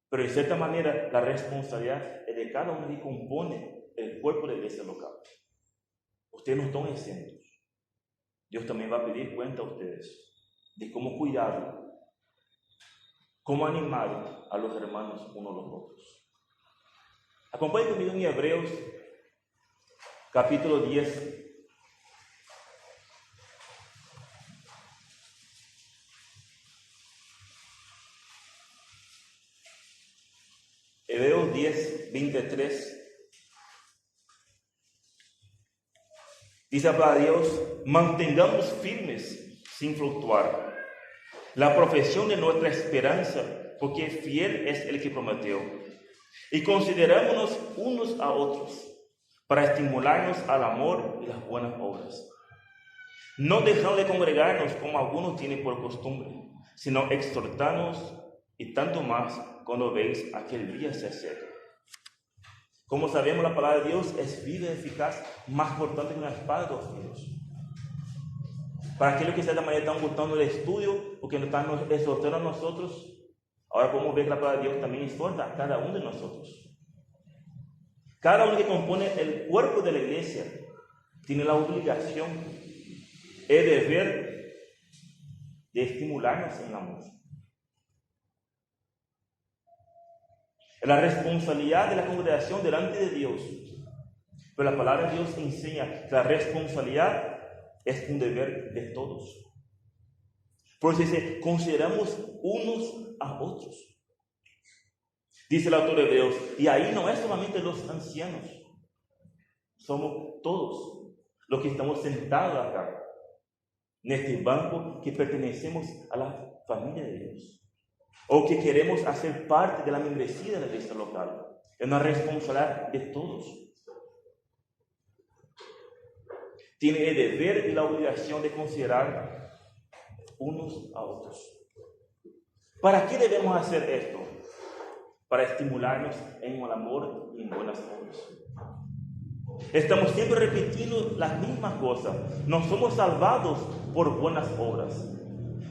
Pero de cierta manera, la responsabilidad es de cada uno que compone el cuerpo de la iglesia local. Ustedes no están exentos. Dios también va a pedir cuenta a ustedes de cómo cuidar, cómo animar a los hermanos unos a los otros. Acompáñenme conmigo en Hebreos, capítulo 10. Hebreos 10, 23. Dice la palabra de Dios: mantengamos firmes sin fluctuar la profesión de nuestra esperanza, porque fiel es el que prometió. Y considerémonos unos a otros para estimularnos al amor y las buenas obras, no dejando de congregarnos como algunos tienen por costumbre, sino exhortarnos, y tanto más cuando veis aquel día se acerca. Como sabemos, la palabra de Dios es viva y eficaz, más cortante que una espada de dos filos. Para aquellos que de cierta manera están gustando el estudio, porque nos están exhortando a nosotros, ahora podemos ver que la palabra de Dios también exhorta a cada uno de nosotros. Cada uno que compone el cuerpo de la iglesia tiene la obligación, el deber de estimularnos en amor. La responsabilidad de la congregación delante de Dios. Pero la palabra de Dios enseña que la responsabilidad es un deber de todos. Por eso dice, consideramos unos a otros. Dice el autor de Hebreos, y ahí no es solamente los ancianos, somos todos los que estamos sentados acá, en este banco, que pertenecemos a la familia de Dios, o que queremos hacer parte de la membresía de la iglesia local. Es una responsabilidad de todos. Tiene el deber y la obligación de considerar unos a otros. ¿Para qué debemos hacer esto? Para estimularnos en el amor y en buenas obras. Estamos siempre repitiendo las mismas cosas. No somos salvados por buenas obras,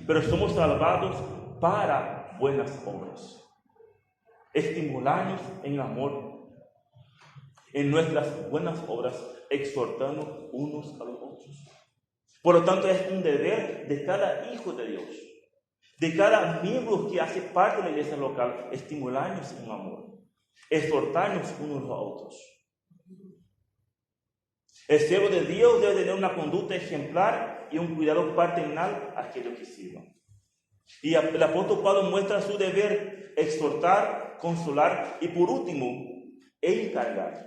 pero somos salvados para buenas obras. Estimularnos en amor, en nuestras buenas obras, exhortando unos a los otros. Por lo tanto, es un deber de cada hijo de Dios, de cada miembro que hace parte de la iglesia local, estimularnos en amor, exhortarnos unos a otros. El siervo de Dios debe tener una conducta ejemplar y un cuidado paternal a aquellos que sirvan. Y el apóstol Pablo muestra su deber: exhortar, consolar y, por último, encargar.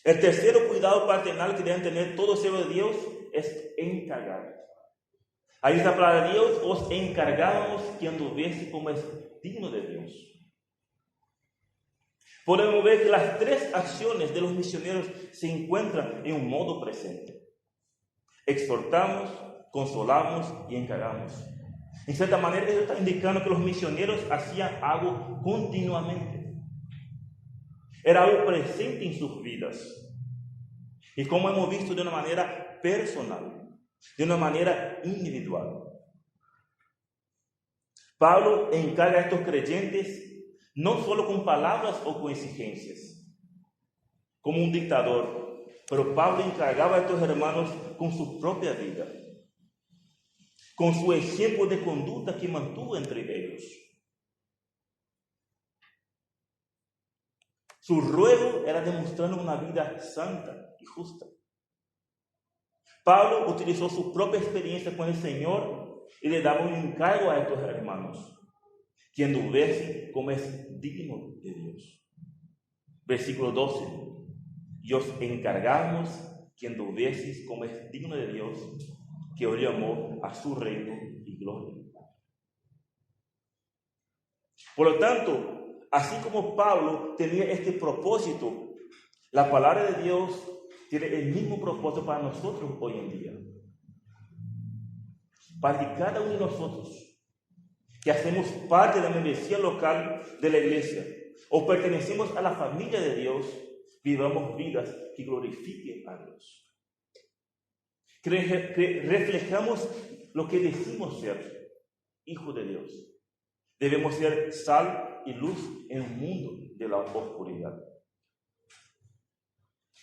El tercero cuidado paternal que deben tener todos siervos de Dios es encargar. Ahí está la palabra de Dios, os encargamos que anduviese como es digno de Dios. Podemos ver que las tres acciones de los misioneros se encuentran en un modo presente. Exhortamos, consolamos y encargamos. En cierta manera, eso está indicando que los misioneros hacían algo continuamente. Era algo presente en sus vidas. Y como hemos visto, de una manera personal, de una manera individual. Pablo encarga a estos creyentes no solo con palabras o con exigencias, como un dictador, pero Pablo encargaba a estos hermanos con su propia vida, con su ejemplo de conducta que mantuvo entre ellos. Su ruego era demostrar una vida santa y justa. Pablo utilizó su propia experiencia con el Señor y le daba un encargo a estos hermanos, que anduviesen como es digno de Dios. Versículo 12. Y os encargamos que anduvieseis como es digno de Dios, que os llamó a su reino y gloria. Por lo tanto, así como Pablo tenía este propósito, la palabra de Dios tiene el mismo propósito para nosotros hoy en día. Para que cada uno de nosotros, que hacemos parte de la membresía local de la iglesia o pertenecemos a la familia de Dios, vivamos vidas que glorifiquen a Dios. Que reflejamos lo que decimos ser hijos de Dios. Debemos ser sal y luz en un mundo de la oscuridad.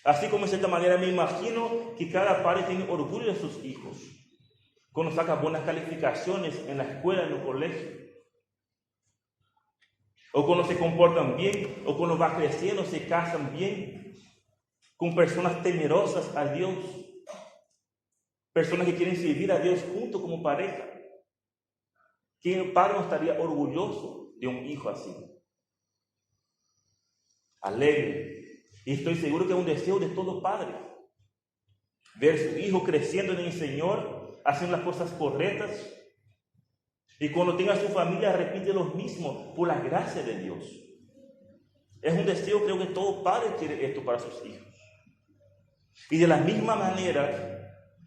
Así como de cierta manera me imagino que cada padre tiene orgullo de sus hijos, cuando saca buenas calificaciones en la escuela, en el colegio, o cuando se comportan bien, o cuando va creciendo, se casan bien, con personas temerosas a Dios, personas que quieren servir a Dios junto como pareja. ¿Quién padre no estaría orgulloso de un hijo así? Alegre. Y estoy seguro que es un deseo de todo padre, ver su hijo creciendo en el Señor, haciendo las cosas correctas, y cuando tenga su familia repite lo mismo por la gracia de Dios. Es un deseo, creo que todo padre quiere esto para sus hijos. Y de la misma manera,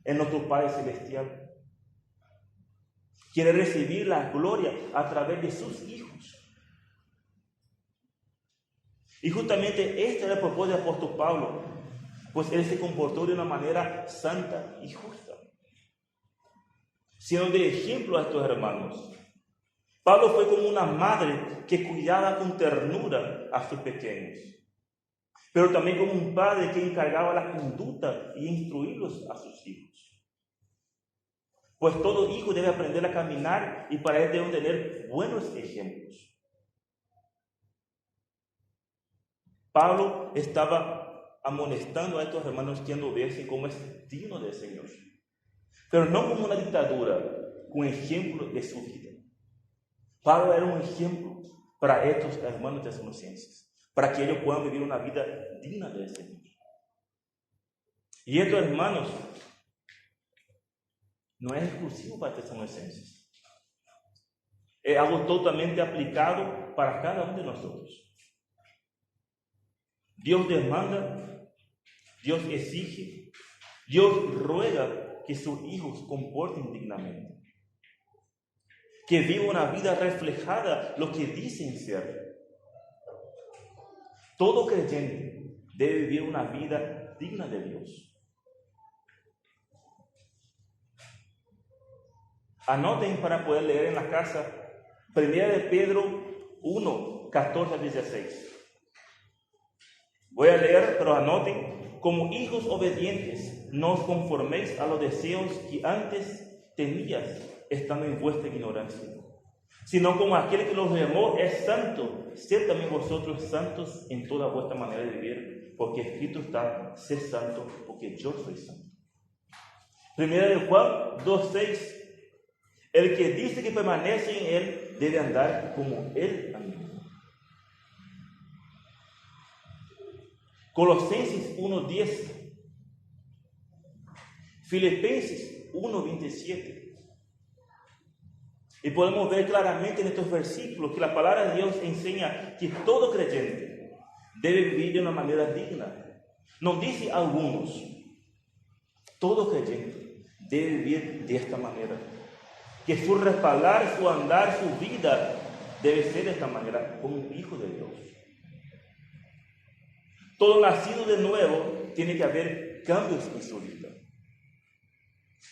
en nuestro Padre Celestial quiere recibir la gloria a través de sus hijos. Y justamente este era el propósito del apóstol Pablo, pues él se comportó de una manera santa y justa, siendo de ejemplo a estos hermanos. Pablo fue como una madre que cuidaba con ternura a sus pequeños, pero también como un padre que encargaba la conducta y instruirlos a sus hijos. Pues todo hijo debe aprender a caminar y para él deben tener buenos ejemplos. Pablo estaba amonestando a estos hermanos que anduviesen como es digno del Señor, pero no como una dictadura, con ejemplo de su vida. Pablo era un ejemplo para estos hermanos tesalonicenses, para que ellos puedan vivir una vida digna del Señor. Y estos hermanos no es exclusivo para tesalonicenses, es algo totalmente aplicado para cada uno de nosotros. Dios demanda, Dios exige, Dios ruega que sus hijos comporten dignamente, que vivan una vida reflejada lo que dicen ser. Todo creyente debe vivir una vida digna de Dios. Anoten para poder leer en la casa 1 de Pedro 1, 14 a 16. Voy a leer, pero anoten: como hijos obedientes, no os conforméis a los deseos que antes tenías, estando en vuestra ignorancia, sino como aquel que los llamó es santo, sed también vosotros santos en toda vuestra manera de vivir, porque escrito está: sed santo, porque yo soy santo. Primera de Juan 2:6. El que dice que permanece en él debe andar como él andó. Colosenses 1:10. Filipenses 1:27. Y podemos ver claramente en estos versículos que la palabra de Dios enseña que todo creyente debe vivir de una manera digna. No dice algunos, todo creyente debe vivir de esta manera. Que su respaldar, su andar, su vida debe ser de esta manera, como un hijo de Dios. Todo nacido de nuevo tiene que haber cambios en su vida.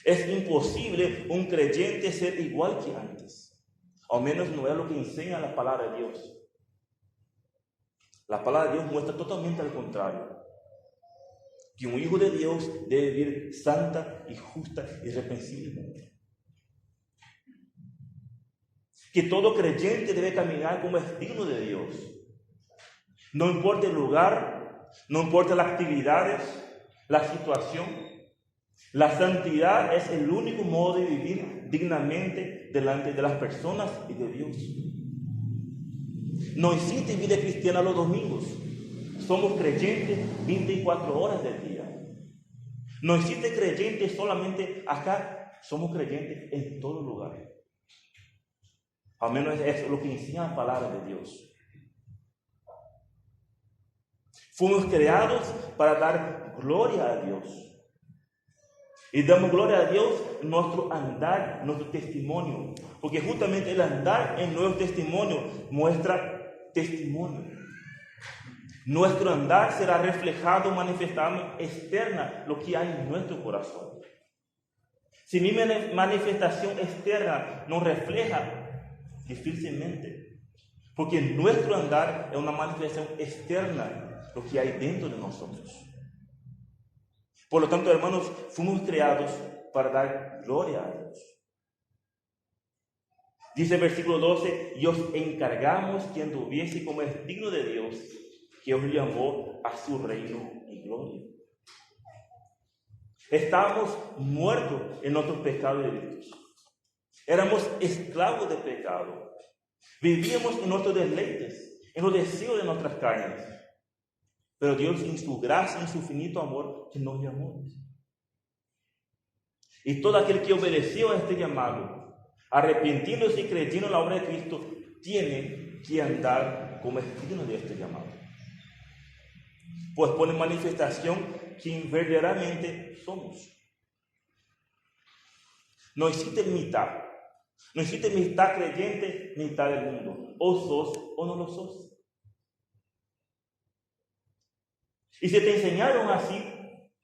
Es imposible un creyente ser igual que antes. Al menos no es lo que enseña la palabra de Dios. La palabra de Dios muestra totalmente al contrario. Que un hijo de Dios debe vivir santa y justa y irreprensiblemente. Que todo creyente debe caminar como es digno de Dios. No importa el lugar, no importa las actividades, la situación. La santidad es el único modo de vivir dignamente delante de las personas y de Dios. No existe vida cristiana los domingos. Somos creyentes 24 horas del día. No existe creyente solamente acá. Somos creyentes en todo lugar. Al menos eso es lo que enseña la palabra de Dios. Fuimos creados para dar gloria a Dios. Y damos gloria a Dios en nuestro andar, nuestro testimonio. Porque justamente el andar en nuestro testimonio muestra testimonio. Nuestro andar será reflejado, manifestado externa lo que hay en nuestro corazón. Si mi manifestación externa no refleja, difícilmente. Porque nuestro andar es una manifestación externa lo que hay dentro de nosotros. Por lo tanto, hermanos, fuimos creados para dar gloria a Dios. Dice el versículo 12, y os encargamos que anduviese como es digno de Dios, que os llamó a su reino y gloria. Estábamos muertos en nuestros pecados y delitos. Éramos esclavos de pecado. Vivíamos en nuestros deleites, en los deseos de nuestras carnes. Pero Dios, en su gracia, en su infinito amor, que nos llamó. Y todo aquel que obedeció a este llamado, arrepintiéndose y creyendo en la obra de Cristo, tiene que andar como es digno de este llamado. Pues pone en manifestación quien verdaderamente somos. No existe mitad. No existe mitad creyente, mitad del mundo. O sos o no lo sos. Y si te enseñaron así,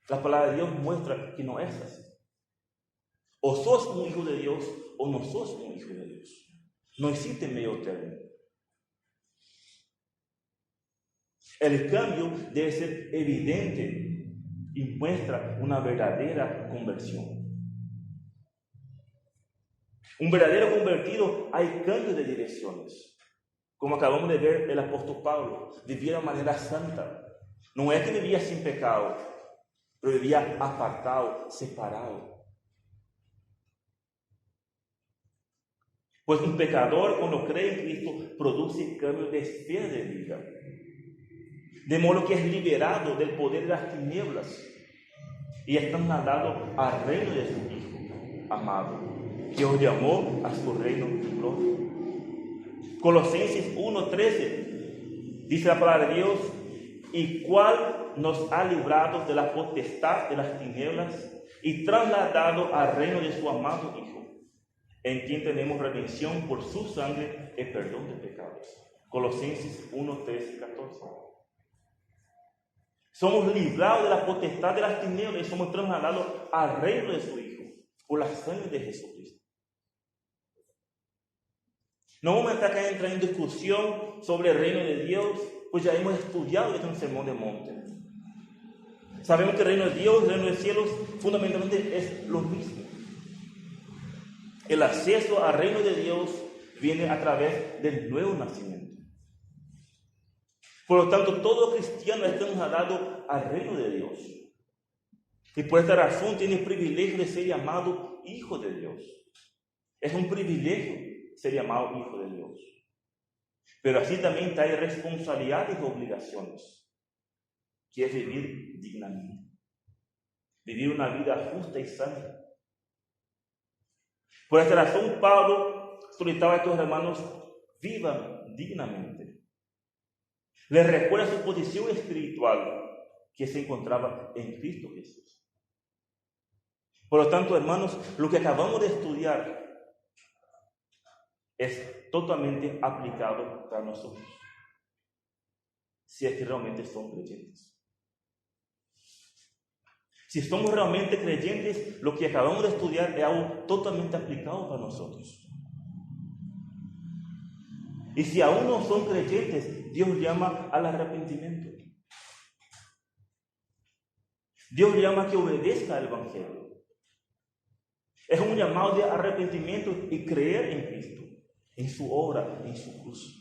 la palabra de Dios muestra que no es así. O sos un hijo de Dios o no sos un hijo de Dios. No existe medio término. El cambio debe ser evidente y muestra una verdadera conversión. Un verdadero convertido hay cambio de direcciones. Como acabamos de ver, el apóstol Pablo vivía de manera santa. No es que vivía sin pecado, pero vivía apartado, separado. Pues un pecador, cuando cree en Cristo, produce cambio de esfera de vida. De modo que es liberado del poder de las tinieblas y es trasladado al reino de su Hijo amado, que os llamó a su reino y gloria. Colosenses 1:13 dice la palabra de Dios, y cual nos ha librado de la potestad de las tinieblas y trasladado al reino de su amado Hijo, en quien tenemos redención por su sangre y perdón de pecados. Colosenses 1:13-14. Somos librados de la potestad de las tinieblas y somos trasladados al reino de su Hijo por la sangre de Jesucristo. No vamos a estar acá entrando en discusión sobre el reino de Dios, pues ya hemos estudiado esto en el Sermón del Monte. Sabemos que el reino de Dios, el reino de los cielos, fundamentalmente es lo mismo. El acceso al reino de Dios viene a través del nuevo nacimiento. Por lo tanto, todo cristiano está trasladado al reino de Dios. Y por esta razón tiene el privilegio de ser llamado hijo de Dios. Es un privilegio ser llamado hijo de Dios. Pero así también trae responsabilidades y obligaciones. que es vivir dignamente. Vivir una vida justa y santa. Por esta razón, Pablo solicitaba a estos hermanos: vivan dignamente. Les recuerda su posición espiritual, que se encontraba en Cristo Jesús. Por lo tanto, hermanos, lo que acabamos de estudiar es totalmente aplicado para nosotros, si es que realmente son creyentes. Si somos realmente creyentes, lo que acabamos de estudiar es algo totalmente aplicado para nosotros. Y si aún no son creyentes, Dios llama al arrepentimiento. Dios llama a que obedezca al Evangelio. Es un llamado de arrepentimiento y creer en Cristo, en su obra, en su cruz.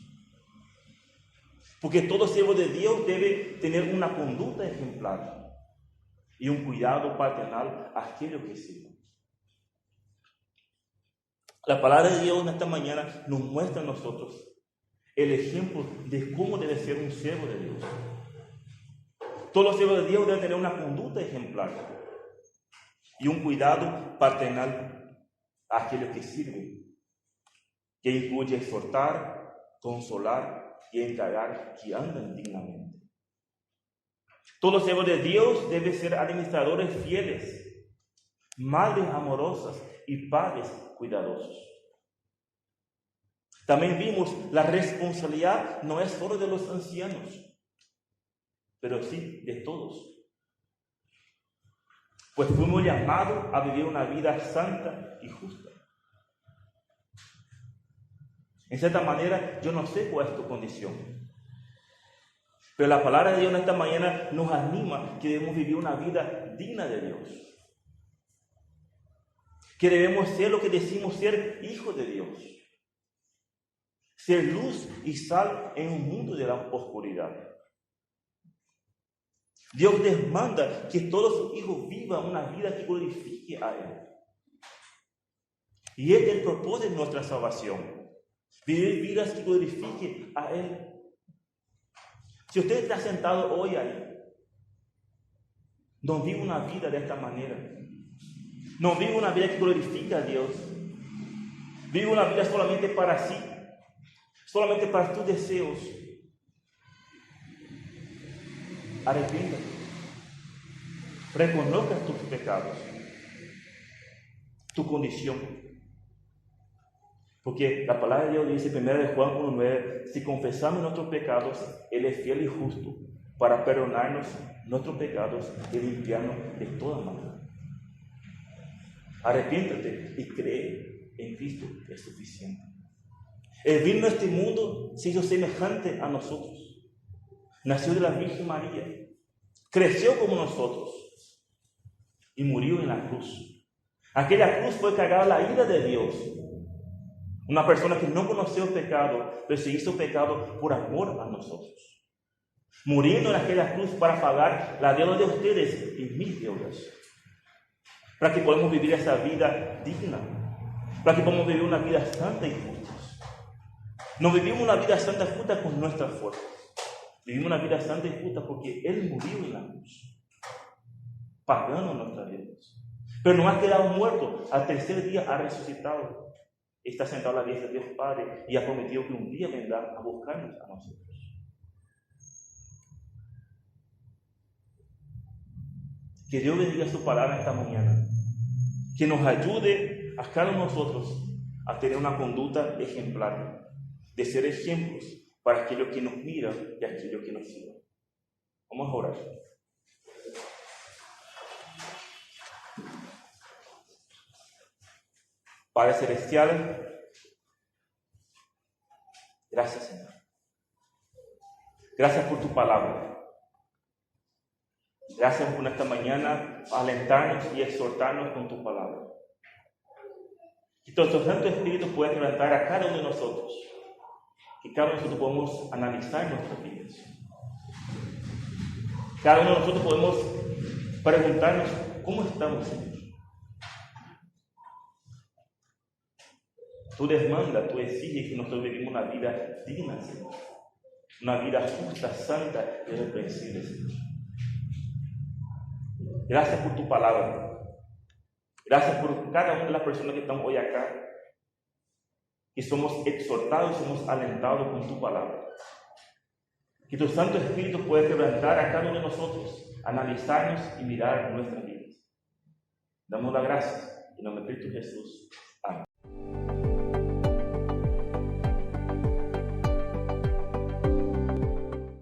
Porque todo siervo de Dios debe tener una conducta ejemplar y un cuidado paternal a aquello que sirve. La palabra de Dios en esta mañana nos muestra a nosotros el ejemplo de cómo debe ser un siervo de Dios. Todos los siervos de Dios deben tener una conducta ejemplar y un cuidado paternal a aquello que sirve, que incluye exhortar, consolar y encargar que andan dignamente. Todos los siervos de Dios deben ser administradores fieles, madres amorosas y padres cuidadosos. También vimos la responsabilidad no es solo de los ancianos, pero sí de todos. Pues fuimos llamados a vivir una vida santa y justa. En cierta manera, yo no sé cuál es tu condición, pero la palabra de Dios en esta mañana nos anima que debemos vivir una vida digna de Dios. Que debemos ser lo que decimos ser hijos de Dios. Ser luz y sal en un mundo de la oscuridad. Dios demanda que todos sus hijos vivan una vida que glorifique a Él. Y es el propósito de nuestra salvación. Vivir vidas que glorifiquen a Él. Si usted está sentado hoy ahí, no vive una vida de esta manera. No vive una vida que glorifica a Dios. Vive una vida solamente para sí, solamente para tus deseos. Arrepiéntate. Reconozca tus pecados, tu condición. Porque la palabra de Dios dice, 1 de Juan 1:9, si confesamos nuestros pecados, Él es fiel y justo para perdonarnos nuestros pecados y limpiarnos de toda maldad. Arrepiéntate y cree en Cristo, es suficiente. Él vino a este mundo, se hizo semejante a nosotros. Nació de la Virgen María, creció como nosotros y murió en la cruz. Aquella cruz fue cargada la ira de Dios. Una persona que no conoció el pecado, pero se hizo pecado por amor a nosotros. Muriendo en aquella cruz para pagar la deuda de ustedes y mis deudas. Para que podamos vivir esa vida digna. Para que podamos vivir una vida santa y justa. No vivimos una vida santa y justa con nuestras fuerzas. Vivimos una vida santa y justa porque Él murió en la cruz, pagando nuestras deudas. Pero no ha quedado muerto, al tercer día ha resucitado. Está sentado a la diestra de Dios Padre y ha prometido que un día vendrá a buscarnos a nosotros. Que Dios bendiga su palabra esta mañana. Que nos ayude a cada uno de nosotros a tener una conducta ejemplar, de ser ejemplos para aquellos que nos miran y aquellos que nos siguen. Vamos a orar. Padre Celestial, gracias, Señor. Gracias por tu palabra. Gracias por esta mañana alentarnos y exhortarnos con tu palabra. Que tu Santo Espíritu pueda levantar a cada uno de nosotros. Que cada uno de nosotros podamos analizar nuestras vidas. Cada uno de nosotros podemos preguntarnos, ¿cómo estamos, Señor? Tú demandas, tú exiges que nosotros vivimos una vida digna, Señor. Una vida justa, santa y irreprensible, Señor. Gracias por tu palabra. Gracias por cada una de las personas que están hoy acá, que somos exhortados, somos alentados con tu palabra. Que tu Santo Espíritu pueda quebrantar a cada uno de nosotros, analizarnos y mirar nuestras vidas. Damos las gracias en nombre de Cristo Jesús.